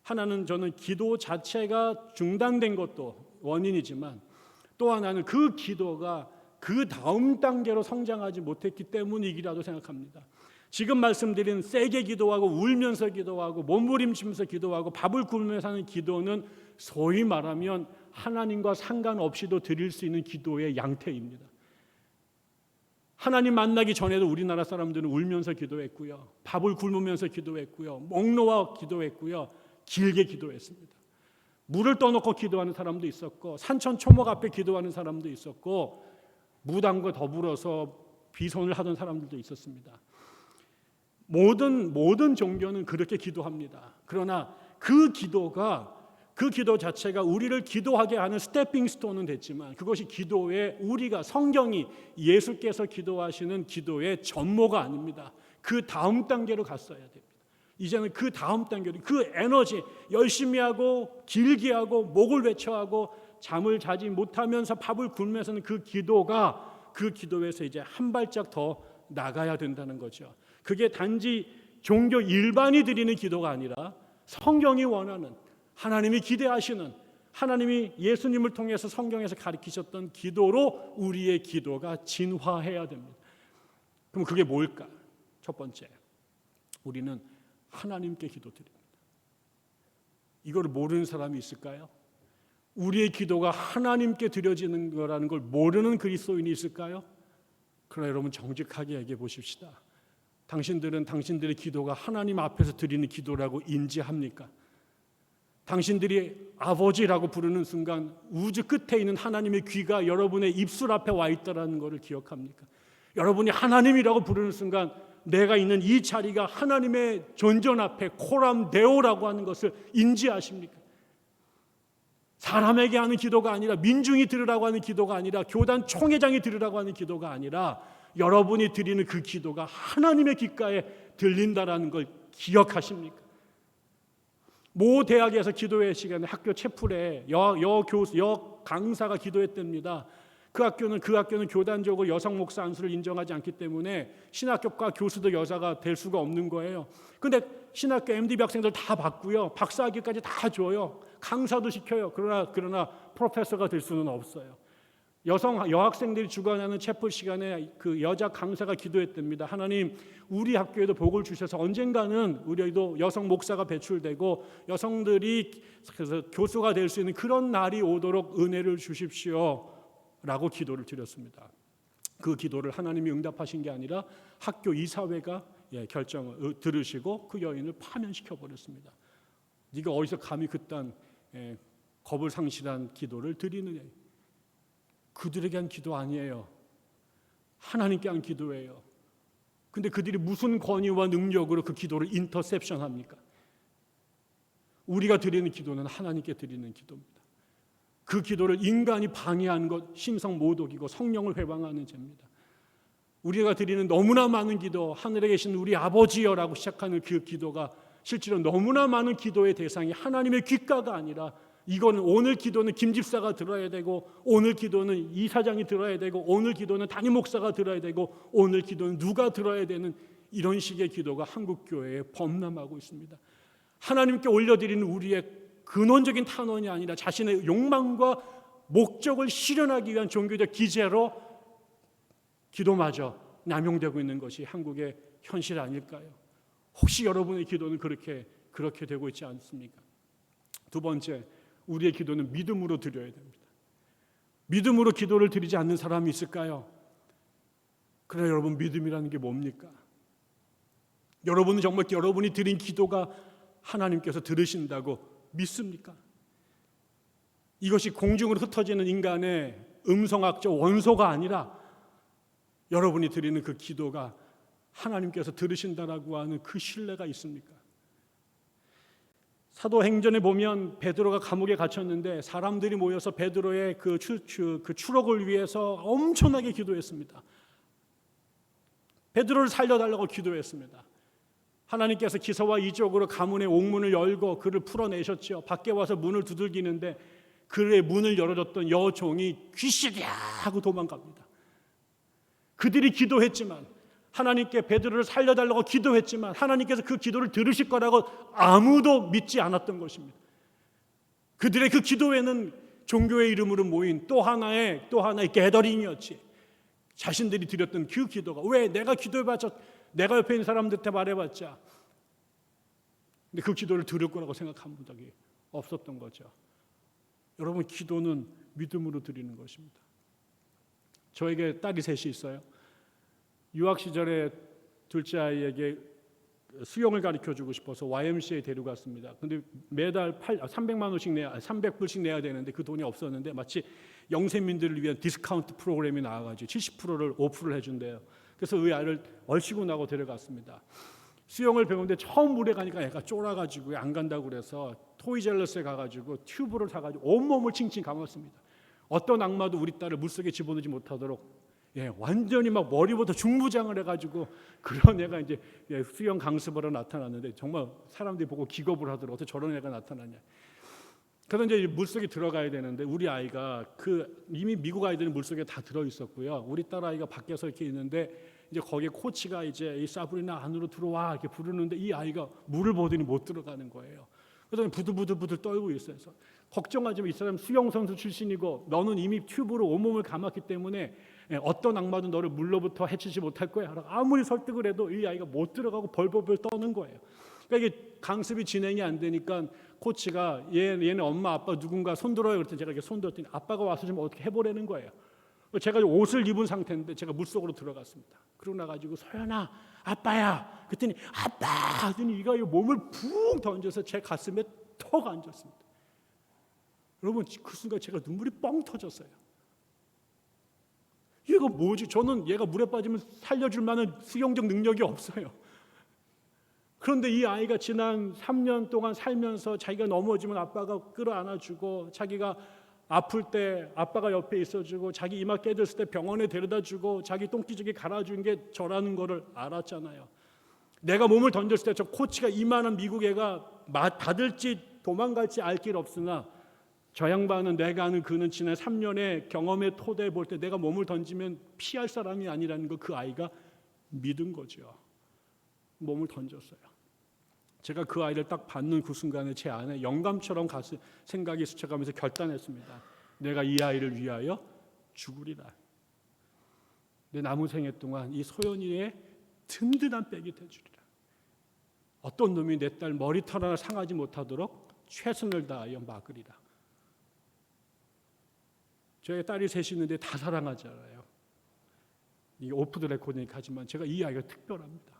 하나는 저는 기도 자체가 중단된 것도 원인이지만 또 하나는 그 기도가 그 다음 단계로 성장하지 못했기 때문이기라도 생각합니다. 지금 말씀드린 세게 기도하고 울면서 기도하고 몸부림치면서 기도하고 밥을 굶으면서 하는 기도는 소위 말하면 하나님과 상관없이도 드릴 수 있는 기도의 양태입니다. 하나님 만나기 전에도 우리나라 사람들은 울면서 기도했고요. 밥을 굶으면서 기도했고요. 목 놓아 기도했고요. 길게 기도했습니다. 물을 떠놓고 기도하는 사람도 있었고 산천 초목 앞에 기도하는 사람도 있었고 무당과 더불어서 비손을 하던 사람들도 있었습니다. 모든 종교는 그렇게 기도합니다. 그러나 그 기도 자체가 우리를 기도하게 하는 스태핑 스톤은 됐지만 그것이 기도의 우리가 성경이 예수께서 기도하시는 기도의 전모가 아닙니다. 그 다음 단계로 갔어야 됩니다. 이제는 그 다음 단계로 그 에너지 열심히 하고 길게 하고 목을 외쳐하고 잠을 자지 못하면서 밥을 굶으면서는 그 기도에서 이제 한 발짝 더 나가야 된다는 거죠. 그게 단지 종교 일반이 드리는 기도가 아니라 성경이 원하는 하나님이 기대하시는 하나님이 예수님을 통해서 성경에서 가르치셨던 기도로 우리의 기도가 진화해야 됩니다. 그럼 그게 뭘까? 첫 번째, 우리는 하나님께 기도드립니다. 이걸 모르는 사람이 있을까요? 우리의 기도가 하나님께 드려지는 거라는 걸 모르는 그리스도인이 있을까요? 그러나 여러분 정직하게 얘기해 보십시다. 당신들은 당신들의 기도가 하나님 앞에서 드리는 기도라고 인지합니까? 당신들이 아버지라고 부르는 순간 우주 끝에 있는 하나님의 귀가 여러분의 입술 앞에 와 있다는 것을 기억합니까? 여러분이 하나님이라고 부르는 순간 내가 있는 이 자리가 하나님의 존전 앞에 코람 데오라고 하는 것을 인지하십니까? 사람에게 하는 기도가 아니라 민중이 들으라고 하는 기도가 아니라 교단 총회장이 들으라고 하는 기도가 아니라 여러분이 드리는 그 기도가 하나님의 귓가에 들린다라는 걸 기억하십니까? 모 대학에서 기도회 시간에 학교 채플에 여 강사가 기도했답니다. 그 학교는 교단적으로 여성 목사 안수를 인정하지 않기 때문에 신학교과 교수도 여자가 될 수가 없는 거예요. 근데 신학교 MDB 학생들 다 받고요. 박사학위까지 다 줘요. 강사도 시켜요. 그러나 프로페서가 될 수는 없어요. 여학생들이 주관하는 채플 시간에 그 여자 강사가 기도했답니다. 하나님, 우리 학교에도 복을 주셔서 언젠가는 우리도 여성 목사가 배출되고 여성들이 그래서 교수가 될 수 있는 그런 날이 오도록 은혜를 주십시오 라고 기도를 드렸습니다. 그 기도를 하나님이 응답하신 게 아니라 학교 이사회가 결정을 들으시고 그 여인을 파면시켜 버렸습니다. 네가 어디서 감히 그딴 겁을 상실한 기도를 드리느냐. 그들에게 한 기도 아니에요. 하나님께 한 기도예요. 근데 그들이 무슨 권위와 능력으로 그 기도를 인터셉션합니까? 우리가 드리는 기도는 하나님께 드리는 기도입니다. 그 기도를 인간이 방해하는 것 신성모독이고 성령을 회방하는 죄입니다. 우리가 드리는 너무나 많은 기도, 하늘에 계신 우리 아버지여라고 시작하는 그 기도가 실제로 너무나 많은 기도의 대상이 하나님의 귓가가 아니라 이거는 오늘 기도는 김 집사가 들어야 되고 오늘 기도는 이사장이 들어야 되고 오늘 기도는 담임 목사가 들어야 되고 오늘 기도는 누가 들어야 되는 이런 식의 기도가 한국교회에 범람하고 있습니다. 하나님께 올려드리는 우리의 근원적인 탄원이 아니라 자신의 욕망과 목적을 실현하기 위한 종교적 기제로 기도마저 남용되고 있는 것이 한국의 현실 아닐까요? 혹시 여러분의 기도는 그렇게 되고 있지 않습니까? 두 번째, 우리의 기도는 믿음으로 드려야 됩니다. 믿음으로 기도를 드리지 않는 사람이 있을까요? 그러나 여러분, 믿음이라는 게 뭡니까? 여러분은 정말 여러분이 드린 기도가 하나님께서 들으신다고 믿습니까? 이것이 공중으로 흩어지는 인간의 음성학적 원소가 아니라 여러분이 드리는 그 기도가 하나님께서 들으신다라고 하는 그 신뢰가 있습니까? 사도행전에 보면 베드로가 감옥에 갇혔는데 사람들이 모여서 베드로의 그 추록을 위해서 엄청나게 기도했습니다. 베드로를 살려달라고 기도했습니다. 하나님께서 기사와 이적으로 가문의 옥문을 열고 그를 풀어내셨죠. 밖에 와서 문을 두들기는데 그의 문을 열어줬던 여종이 귀신이야 하고 도망갑니다. 그들이 기도했지만, 하나님께 베드로를 살려달라고 기도했지만 하나님께서 그 기도를 들으실 거라고 아무도 믿지 않았던 것입니다. 그들의 그 기도에는 종교의 이름으로 모인 또 하나의 게더링이었지. 자신들이 드렸던 그 기도가, 왜 내가 기도해봤자, 내가 옆에 있는 사람들한테 말해봤자, 근데 그 기도를 들을 거라고 생각한 적이 없었던 거죠. 여러분, 기도는 믿음으로 드리는 것입니다. 저에게 딸이 셋이 있어요. 유학 시절에 둘째 아이에게 수영을 가르쳐주고 싶어서 YMCA에 데려갔습니다. 근데 매달 300불씩 내야 되는데 그 돈이 없었는데 마치 영세민들을 위한 디스카운트 프로그램이 나와가지고 70%를 오프를 해준대요. 그래서 그 아이를 얼씨구 나고 데려갔습니다. 수영을 배우는데 처음 물에 가니까 애가 쫄아가지고 안 간다고 그래서 토이젤러스에 가가지고 튜브를 사가지고 온몸을 칭칭 감았습니다. 어떤 악마도 우리 딸을 물속에 집어넣지 못하도록 완전히 막 머리부터 중무장을 해가지고 그런 애가 이제 수영 강습하러 나타났는데 정말 사람들이 보고 기겁을 하더라고요. 어떻게 저런 애가 나타나냐. 그래서 이제 물속에 들어가야 되는데 우리 아이가 이미 미국 아이들은 물속에 다 들어 있었고요. 우리 딸 아이가 밖에서 이렇게 있는데 이제 거기에 코치가 이제 이 사브리나 안으로 들어와 이렇게 부르는데 이 아이가 물을 보더니 못 들어가는 거예요. 그래서 부들부들 떨고 있어요. 그래서 걱정하지 마. 이 사람 수영 선수 출신이고 너는 이미 튜브로 온몸을 감았기 때문에 어떤 악마도 너를 물로부터 해치지 못할 거야. 아무리 설득을 해도 이 아이가 못 들어가고 벌벌 떠는 거예요. 그러니까 이게 강습이 진행이 안 되니까 코치가 얘네 엄마 아빠 누군가 손들어요. 그랬더니 제가 이렇게 손들었더니 아빠가 와서 좀 어떻게 해보라는 거예요. 제가 옷을 입은 상태인데 제가 물속으로 들어갔습니다. 그러고 나가지고 소연아 아빠야. 그랬더니 아빠 하더니 이가 몸을 붕 던져서 제 가슴에 턱 앉았습니다. 여러분 그 순간 제가 눈물이 뻥 터졌어요. 얘가 뭐지? 저는 얘가 물에 빠지면 살려줄 만한 수영적 능력이 없어요. 그런데 이 아이가 지난 3년 동안 살면서 자기가 넘어지면 아빠가 끌어안아주고 자기가 아플 때 아빠가 옆에 있어주고 자기 이마 깨졌을 때 병원에 데려다주고 자기 똥기저귀 갈아준 게 저라는 거를 알았잖아요. 내가 몸을 던졌을 때 저 코치가 이만한 미국 애가 받을지 도망갈지 알 길 없으나 저 양반은 내가 아는 그는 지난 3년의 경험의 토대에 볼 때 내가 몸을 던지면 피할 사람이 아니라는 거 그 아이가 믿은 거죠. 몸을 던졌어요. 제가 그 아이를 딱 받는 그 순간에 제 안에 영감처럼 생각이 스쳐가면서 결단했습니다. 내가 이 아이를 위하여 죽으리라. 내 남은 생애 동안 이 소연이의 든든한 백이 되주리라. 어떤 놈이 내 딸 머리털 하나 상하지 못하도록 최선을 다하여 막으리라. 저희 딸이 셋이 있는데 다 사랑하잖아요. 이게 오프 더 레코드니까 하지만 제가 이 아이가 특별합니다.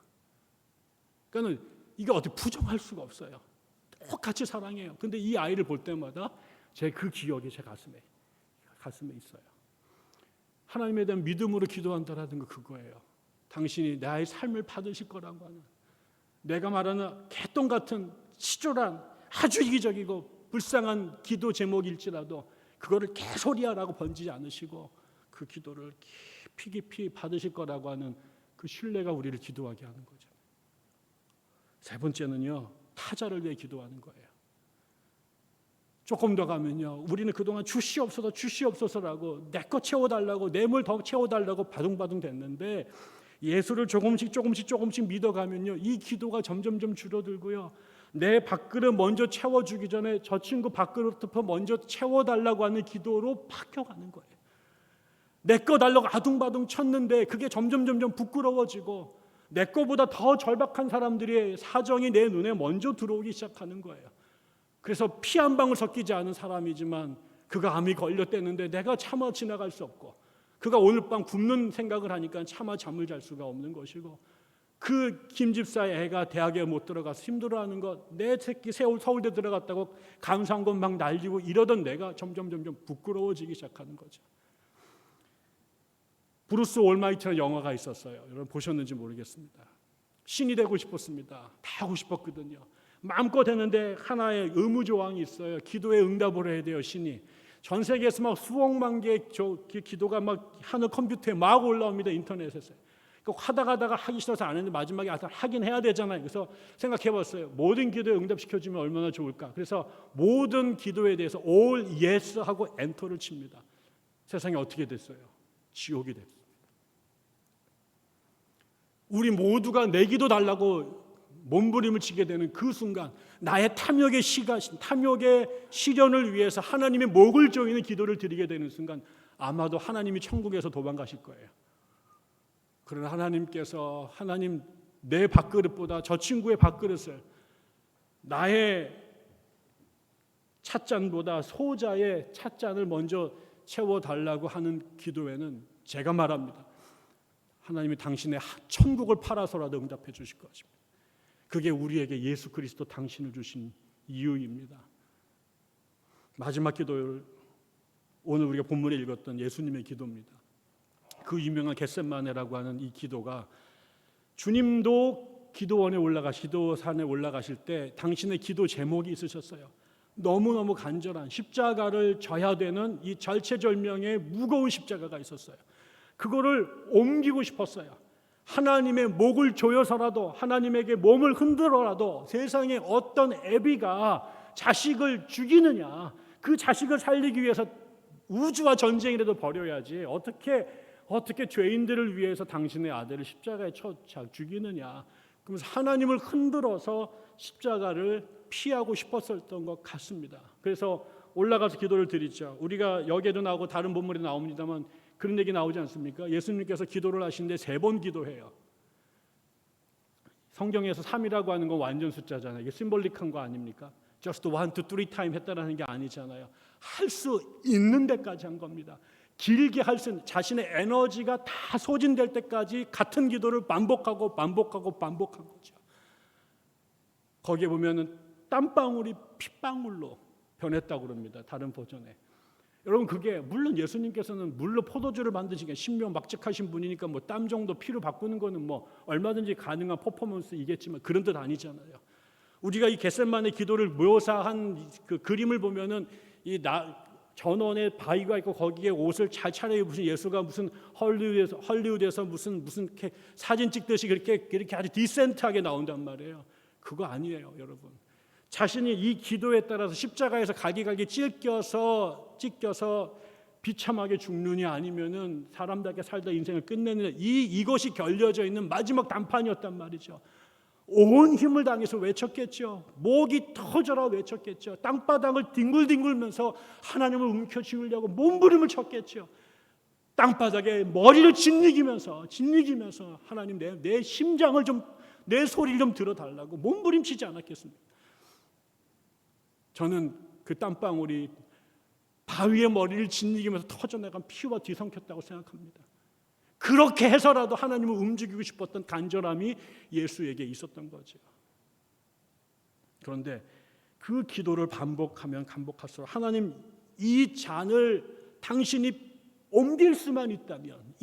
그러니까 이게 어떻게 부정할 수가 없어요. 똑같이 사랑해요. 근데 이 아이를 볼 때마다 제 그 기억이 제 가슴에 있어요. 하나님에 대한 믿음으로 기도한다라는 거 그거예요. 당신이 나의 삶을 받으실 거라고 하는, 내가 말하는 개똥 같은 치졸한 아주 이기적이고 불쌍한 기도 제목일지라도 그거를 개소리야라고 번지지 않으시고 그 기도를 깊이 받으실 거라고 하는 그 신뢰가 우리를 기도하게 하는 거죠. 세 번째는요, 타자를 위해 기도하는 거예요. 조금 더 가면요, 우리는 그동안 주시옵소서라고 내 거 채워달라고 뇌물 더 채워달라고 바둥바둥 됐는데 예수를 조금씩 믿어가면요, 이 기도가 점점 줄어들고요, 내 밥그릇 먼저 채워주기 전에 저 친구 밥그릇부터 먼저 채워달라고 하는 기도로 바뀌어가는 거예요. 내 거 달라고 아둥바둥 쳤는데 그게 점점 부끄러워지고 내 거보다 더 절박한 사람들의 사정이 내 눈에 먼저 들어오기 시작하는 거예요. 그래서 피 한 방울 섞이지 않은 사람이지만 그가 암이 걸렸대는데 내가 차마 지나갈 수 없고 그가 오늘 밤 굶는 생각을 하니까 차마 잠을 잘 수가 없는 것이고 그 김 집사의 애가 대학에 못 들어가서 힘들어하는 것, 내 새끼 서울대 들어갔다고 감상권 막 날리고 이러던 내가 점점 부끄러워지기 시작하는 거죠. 브루스 올마이트라는 영화가 있었어요. 여러분 보셨는지 모르겠습니다. 신이 되고 싶었습니다. 다 하고 싶었거든요. 마음껏 했는데 하나의 의무 조항이 있어요. 기도에 응답을 해야 돼요. 신이. 전 세계에서 막 수억만 개의 기도가 막 하늘 컴퓨터에 막 올라옵니다. 인터넷에서. 하다가 하기 싫어서 안 했는데 마지막에 하긴 해야 되잖아요. 그래서 생각해봤어요. 모든 기도에 응답시켜주면 얼마나 좋을까. 그래서 모든 기도에 대해서 all yes 하고 엔터를 칩니다. 세상이 어떻게 됐어요? 지옥이 됐어요. 우리 모두가 내 기도 달라고 몸부림을 치게 되는 그 순간, 나의 탐욕의 실현을 위해서 하나님의 목을 조이는 기도를 드리게 되는 순간 아마도 하나님이 천국에서 도망가실 거예요. 그러나 하나님 내 밥그릇보다 저 친구의 밥그릇을 나의 찻잔보다 소자의 찻잔을 먼저 채워달라고 하는 기도에는 제가 말합니다. 하나님이 당신의 천국을 팔아서라도 응답해 주실 것입니다. 그게 우리에게 예수 그리스도 당신을 주신 이유입니다. 마지막 기도를 오늘 우리가 본문에 읽었던 예수님의 기도입니다. 그 유명한 겟세마네라고 하는 이 기도가 주님도 기도산에 올라가실 때 당신의 기도 제목이 있으셨어요. 너무너무 간절한 십자가를 져야 되는 이 절체절명의 무거운 십자가가 있었어요. 그거를 옮기고 싶었어요. 하나님의 목을 조여서라도, 하나님에게 몸을 흔들어라도 세상에 어떤 애비가 자식을 죽이느냐, 그 자식을 살리기 위해서 우주와 전쟁이라도 벌여야지 어떻게 죄인들을 위해서 당신의 아들을 십자가에 죽이느냐. 그러면서 하나님을 흔들어서 십자가를 피하고 싶었던 것 같습니다. 그래서 올라가서 기도를 드리죠. 우리가 여기에도 나오고 다른 본문에 나옵니다만 그런 얘기 나오지 않습니까? 예수님께서 기도를 하시는데 3번 기도해요. 성경에서 3이라고 하는 건 완전 숫자잖아요. 이게 심볼릭한 거 아닙니까? Just 1, 2, 3 time 했다라는 게 아니잖아요. 할 수 있는 데까지 한 겁니다. 길게 할 수 있는, 자신의 에너지가 다 소진될 때까지 같은 기도를 반복한 거죠. 거기에 보면은 땀방울이 핏방울로 변했다고 그럽니다. 다른 버전에. 여러분 그게 물론 예수님께서는 물로 포도주를 만드시기에 신명막직하신 분이니까 뭐 땀 정도 피로 바꾸는 거는 뭐 얼마든지 가능한 퍼포먼스이겠지만 그런 뜻 아니잖아요. 우리가 이 겟세마네 기도를 묘사한 그 그림을 보면은 전원에 바위가 있고 거기에 옷을 잘 차려입으신 예수가 무슨 헐리우드에서 무슨 이렇게 사진 찍듯이 그렇게 아주 디센트하게 나온단 말이에요. 그거 아니에요, 여러분. 자신이 이 기도에 따라서 십자가에서 갈기갈기 찢겨서 비참하게 죽느냐 아니면은 사람답게 살다 인생을 끝내느냐, 이것이 결려져 있는 마지막 단판이었단 말이죠. 온 힘을 당해서 외쳤겠죠. 목이 터져라 외쳤겠죠. 땅바닥을 뒹굴면서 하나님을 움켜쥐으려고 몸부림을 쳤겠죠. 땅바닥에 머리를 짓이기면서 하나님 내 심장을 좀, 내 소리를 좀 들어달라고 몸부림치지 않았겠습니까? 저는 그 땀방울이 바위의 머리를 짓이기면서 터져나간 피와 뒤섞였다고 생각합니다. 그렇게 해서라도 하나님을 움직이고 싶었던 간절함이 예수에게 있었던 거죠. 그런데 그 기도를 반복할수록 하나님, 이 잔을 당신이 옮길 수만 있다면,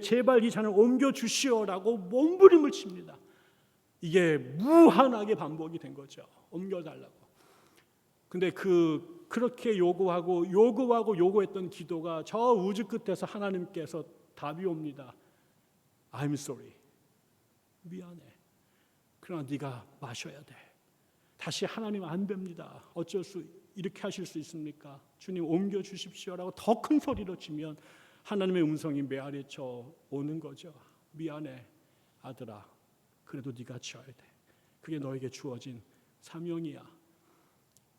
제발 이 잔을 옮겨 주시오라고 몸부림을 칩니다. 이게 무한하게 반복이 된 거죠. 옮겨달라고. 근데 그렇게 요구했던 기도가 저 우주 끝에서 하나님께서 답이 옵니다. I'm sorry. 미안해. 그러나 네가 마셔야 돼. 다시 하나님 안 됩니다. 이렇게 하실 수 있습니까? 주님 옮겨 주십시오라고 더 큰 소리로 치면 하나님의 음성이 메아리쳐 오는 거죠. 미안해 아들아. 그래도 네가 지어야 돼. 그게 너에게 주어진 사명이야.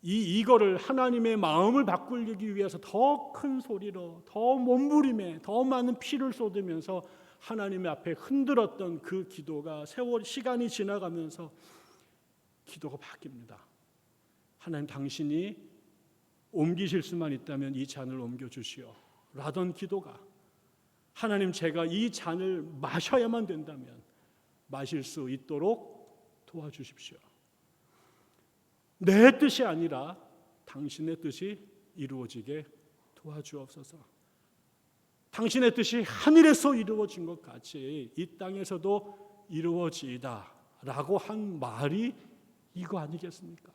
이거를 하나님의 마음을 바꾸기 위해서 더 큰 소리로, 더 몸부림에, 더 많은 피를 쏟으면서 하나님의 앞에 흔들었던 그 기도가 시간이 지나가면서 기도가 바뀝니다. 하나님, 당신이 옮기실 수만 있다면 이 잔을 옮겨 주시오 라던 기도가 하나님, 제가 이 잔을 마셔야만 된다면 마실 수 있도록 도와주십시오. 내 뜻이 아니라 당신의 뜻이 이루어지게 도와주옵소서. 당신의 뜻이 하늘에서 이루어진 것 같이 이 땅에서도 이루어지이다 라고 한 말이 이거 아니겠습니까?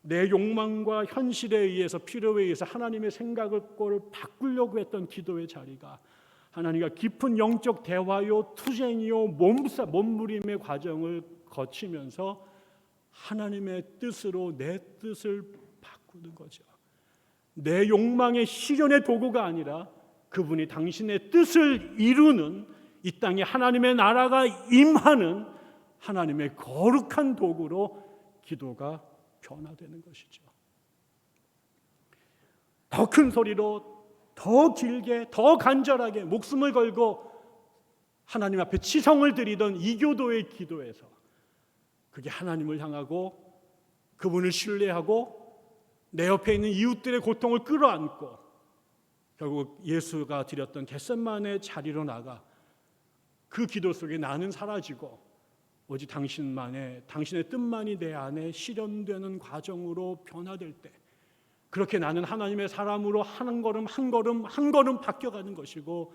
내 욕망과 현실에 의해서, 필요에 의해서 하나님의 생각을 바꾸려고 했던 기도의 자리가 하나님과 깊은 영적 대화요, 투쟁이요, 몸부림의 과정을 거치면서 하나님의 뜻으로 내 뜻을 바꾸는 거죠. 내 욕망의 실현의 도구가 아니라 그분이 당신의 뜻을 이루는, 이 땅에 하나님의 나라가 임하는 하나님의 거룩한 도구로 기도가 변화되는 것이죠. 더 큰 소리로, 더 길게, 더 간절하게 목숨을 걸고 하나님 앞에 치성을 드리던 이교도의 기도에서 그게 하나님을 향하고 그분을 신뢰하고 내 옆에 있는 이웃들의 고통을 끌어안고 결국 예수가 드렸던 겟세마네 자리로 나가 그 기도 속에 나는 사라지고 오직 당신의 뜻만이 내 안에 실현되는 과정으로 변화될 때, 그렇게 나는 하나님의 사람으로 한 걸음 바뀌어가는 것이고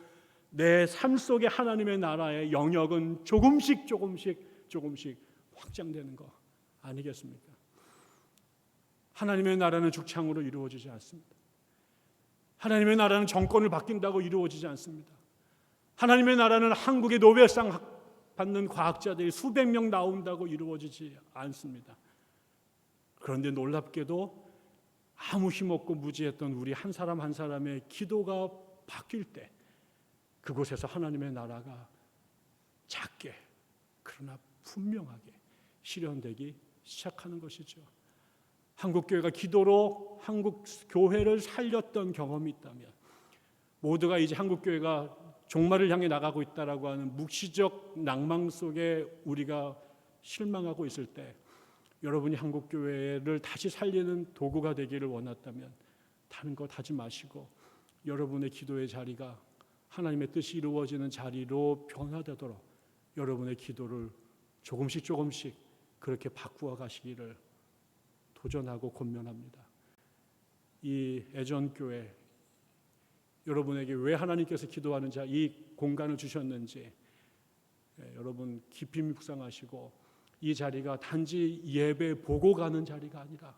내 삶 속에 하나님의 나라의 영역은 조금씩 확장되는 거 아니겠습니까? 하나님의 나라는 죽창으로 이루어지지 않습니다. 하나님의 나라는 정권을 바뀐다고 이루어지지 않습니다. 하나님의 나라는 한국의 노벨상 받는 과학자들이 수백 명 나온다고 이루어지지 않습니다. 그런데 놀랍게도 아무 힘없고 무지했던 우리 한 사람 한 사람의 기도가 바뀔 때 그곳에서 하나님의 나라가 작게 그러나 분명하게 실현되기 시작하는 것이죠. 한국교회가 기도로 한국 교회를 살렸던 경험이 있다면, 모두가 이제 한국교회가 종말을 향해 나가고 있다라고 하는 묵시적 낭망 속에 우리가 실망하고 있을 때 여러분이 한국교회를 다시 살리는 도구가 되기를 원했다면 다른 것 하지 마시고 여러분의 기도의 자리가 하나님의 뜻이 이루어지는 자리로 변화되도록 여러분의 기도를 조금씩 그렇게 바꾸어 가시기를 도전하고 권면합니다. 이 애전교회, 여러분에게 왜 하나님께서 기도하는 이 공간을 주셨는지 여러분 깊이 묵상하시고, 이 자리가 단지 예배 보고 가는 자리가 아니라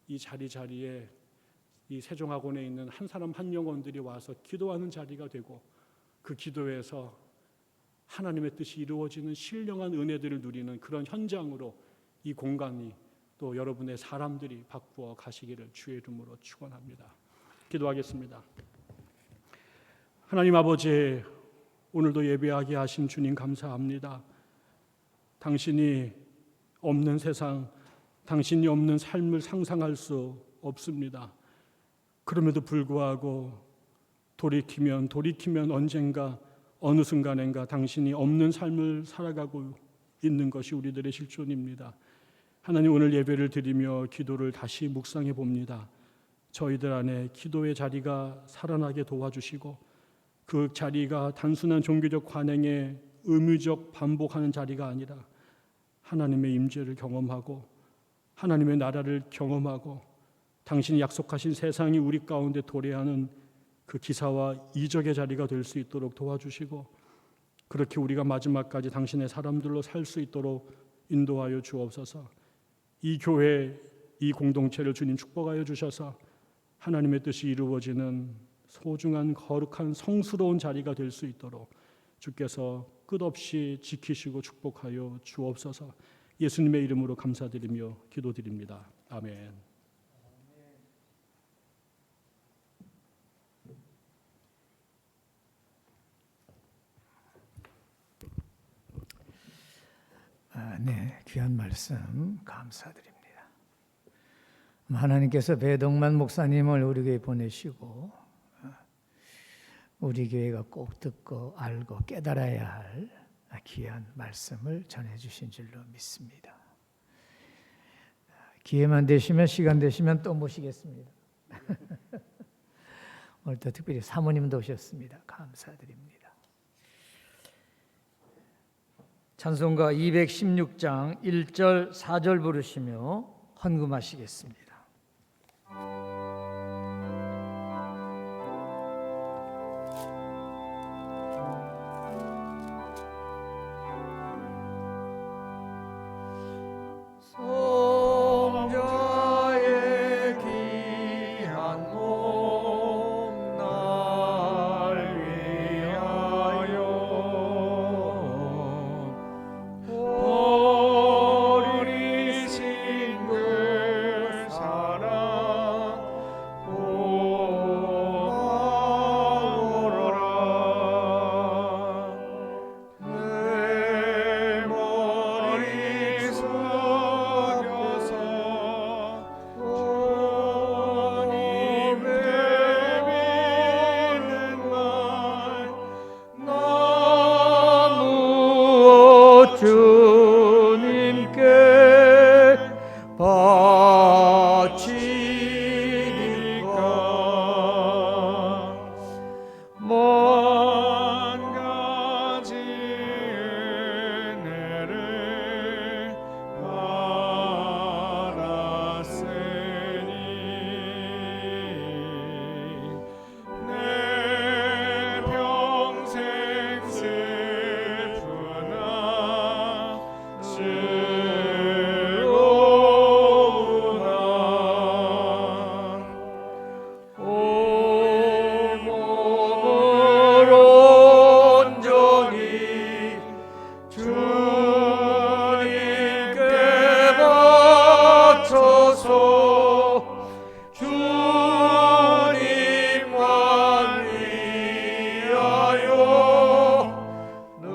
이 자리에 이 세종학원에 있는 한 사람 한 영혼들이 와서 기도하는 자리가 되고, 그 기도에서 하나님의 뜻이 이루어지는 신령한 은혜들을 누리는 그런 현장으로 이 공간이 또 여러분의 사람들이 바꾸어 가시기를 주의 이름으로 축원합니다. 기도하겠습니다. 하나님 아버지, 오늘도 예배하게 하신 주님 감사합니다. 당신이 없는 세상, 당신이 없는 삶을 상상할 수 없습니다. 그럼에도 불구하고 돌이키면 언젠가 어느 순간인가 당신이 없는 삶을 살아가고 있는 것이 우리들의 실존입니다. 하나님, 오늘 예배를 드리며 기도를 다시 묵상해 봅니다. 저희들 안에 기도의 자리가 살아나게 도와주시고, 그 자리가 단순한 종교적 관행에 의무적 반복하는 자리가 아니라 하나님의 임재를 경험하고 하나님의 나라를 경험하고 당신이 약속하신 세상이 우리 가운데 도래하는 그 기사와 이적의 자리가 될 수 있도록 도와주시고, 그렇게 우리가 마지막까지 당신의 사람들로 살 수 있도록 인도하여 주옵소서. 이 교회, 이 공동체를 주님 축복하여 주셔서 하나님의 뜻이 이루어지는 소중한 거룩한 성스러운 자리가 될 수 있도록 주께서 끝없이 지키시고 축복하여 주옵소서. 예수님의 이름으로 감사드리며 기도드립니다. 아멘. 네, 귀한 말씀 감사드립니다. 하나님께서 배동만 목사님을 우리 교회에 보내시고 우리 교회가 꼭 듣고 알고 깨달아야 할 귀한 말씀을 전해주신 줄로 믿습니다. 기회만 되시면, 시간 되시면 또 모시겠습니다. 오늘 또 특별히 사모님도 오셨습니다. 감사드립니다. 찬송가 216장 1절 4절 부르시며 헌금하시겠습니다. 성자의 귀한 몸 날 위하여 버리신 그 사랑 고마워라. 내 머리 숙여서 주님께 믿는 말 나무 주님께 바치니까 만 가지 은혜를 받았으니 내 평생 슬프나 즐거우나 몸을 온전히 주님께 바쳐서 주님만 위하여 늘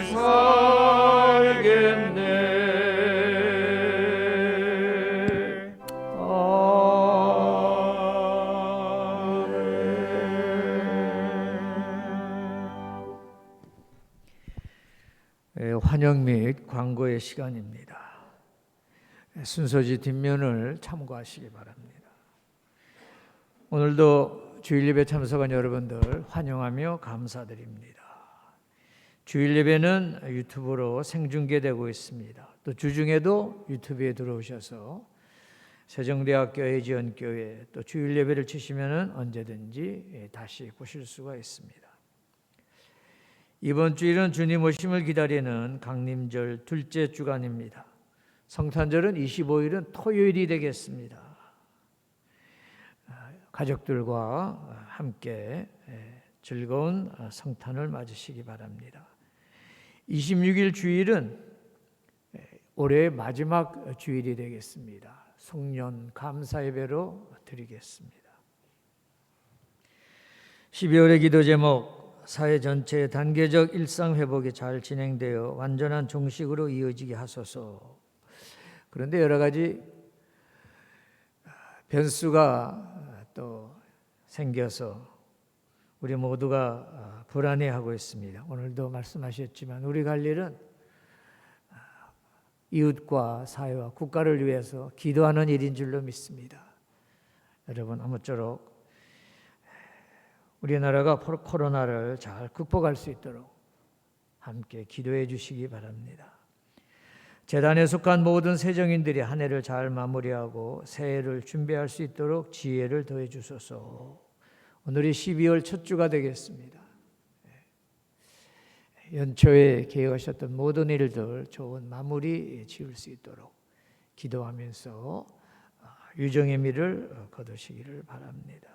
살겠네. 환영 및 광고의 시간입니다. 순서지 뒷면을 참고하시기 바랍니다. 오늘도 주일 예배 참석한 여러분들 환영하며 감사드립니다. 주일 예배는 유튜브로 생중계되고 있습니다. 또 주중에도 유튜브에 들어오셔서 세종대학교 애지연교회 또 주일 예배를 치시면 언제든지 다시 보실 수가 있습니다. 이번 주일은 주님 오심을 기다리는 강림절 둘째 주간입니다. 성탄절은 25일은 토요일이 되겠습니다. 가족들과 함께 즐거운 성탄을 맞으시기 바랍니다. 26일 주일은 올해의 마지막 주일이 되겠습니다. 송년 감사 예배로 드리겠습니다. 12월의 기도 제목 사회 전체의 단계적 일상 회복이 잘 진행되어 완전한 종식으로 이어지게 하소서. 그런데 여러 가지 변수가 또 생겨서 우리 모두가 불안해하고 있습니다. 오늘도 말씀하셨지만 우리 갈 일은 이웃과 사회와 국가를 위해서 기도하는 일인 줄로 믿습니다. 여러분 아무쪼록 우리나라가 코로나를 잘 극복할 수 있도록 함께 기도해 주시기 바랍니다. 재단에 속한 모든 세정인들이 한 해를 잘 마무리하고 새해를 준비할 수 있도록 지혜를 더해 주소서. 오늘이 12월 첫 주가 되겠습니다. 연초에 계획하셨던 모든 일들 좋은 마무리 지을 수 있도록 기도하면서 유정의 미를 거두시기를 바랍니다.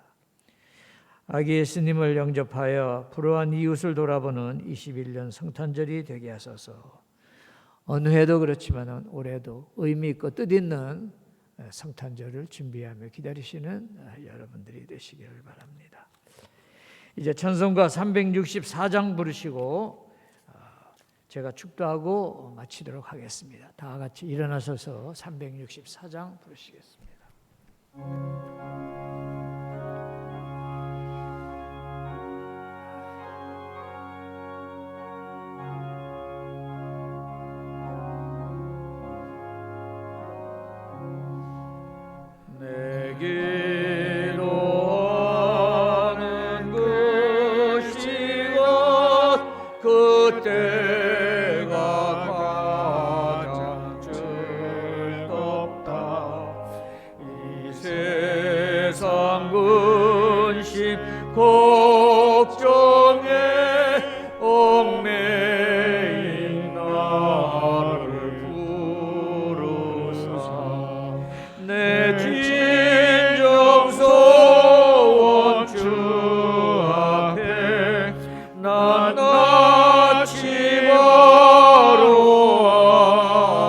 아기 예수님을 영접하여 불우한 이웃을 돌아보는 21년 성탄절이 되게 하소서. 어느 해도 그렇지만 올해도 의미 있고 뜻있는 성탄절을 준비하며 기다리시는 여러분들이 되시기를 바랍니다. 이제 찬송가 364장 부르시고 제가 축도하고 마치도록 하겠습니다. 다 같이 일어나셔서 364장 부르시겠습니다. 그때 걱정에 얽매인 나를 부르사 내 진정 소원 주 앞에 난 아침하러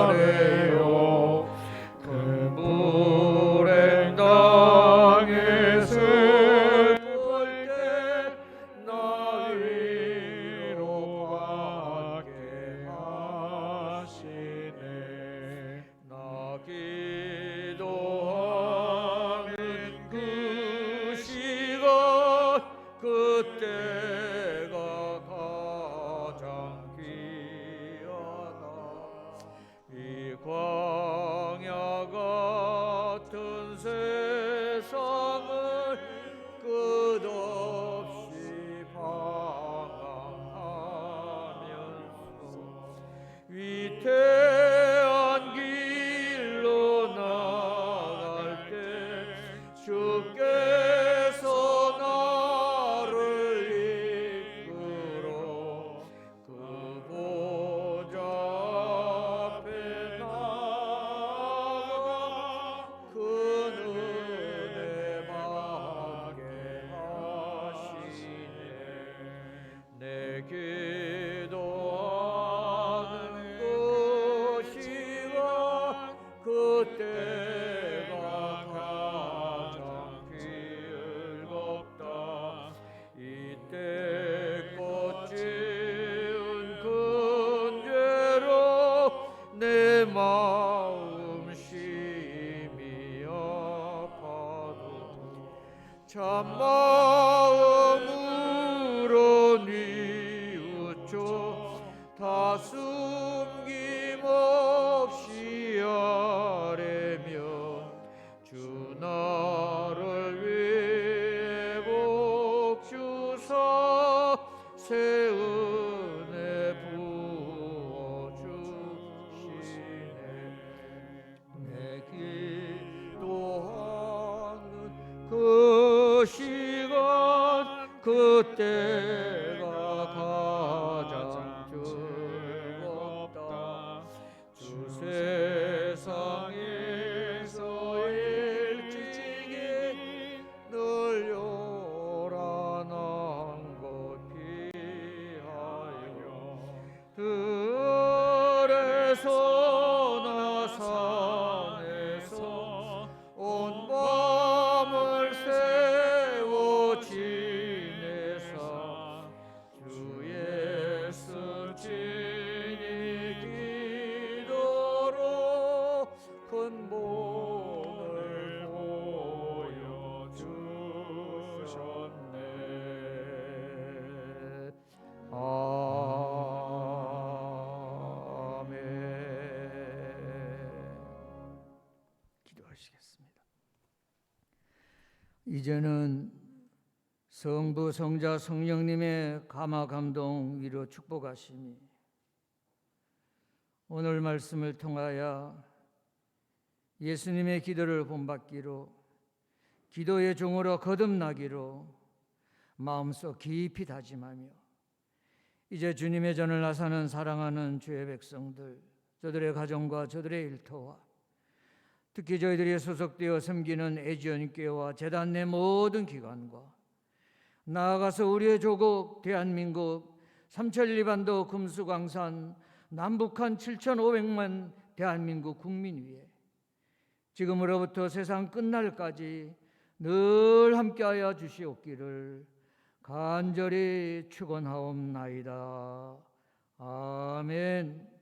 아래요 그 불행 땅에 슬플 때 나 위로받게 하시네 나 기도하는 그 시간 그때가 가장 귀하다 이 광야 같은 세상을 끝없이 방황하면서 위태한 길로 나갈 때 주께서 나를 이끌어 그 보좌 앞에 나아가 큰 은혜 받게 하시네 내 기도하는 그 시간 그때가 가장 즐겁다 이때 꽃지은 큰 죄로 내 마음 심히 아파도 참마음으로 뉘우쳐 다 숨김없이 아뢰며 주 나를 위해 복 주사 새 은혜 부어 주시네 내 기도하는 그 시간 그때가 가장 즐겁다 주 세상에서 일찍이 늘 요란한 것 피하여 들에서나 산에서 온 밤을 세워 지내사 주의 스친이 기도로 큰 복을 보여주셨네 아멘 기도하시겠습니다. 이제는 성부, 성자, 성령님의 감화, 감동, 위로, 축복하심이 오늘 말씀을 통하여 예수님의 기도를 본받기로 기도의 종으로 거듭나기로 마음속 깊이 다짐하며 이제 주님의 전을 나서는 사랑하는 주의 백성들 저들의 가정과 저들의 일터와 특히 저희들이 소속되어 섬기는 애지연교회와 재단 내 모든 기관과 나아가서 우리의 조국 대한민국 삼천리반도 금수강산 남북한 7,500만 대한민국 국민 위에 지금으로부터 세상 끝날까지 늘 함께하여 주시옵기를 간절히 축원하옵나이다. 아멘.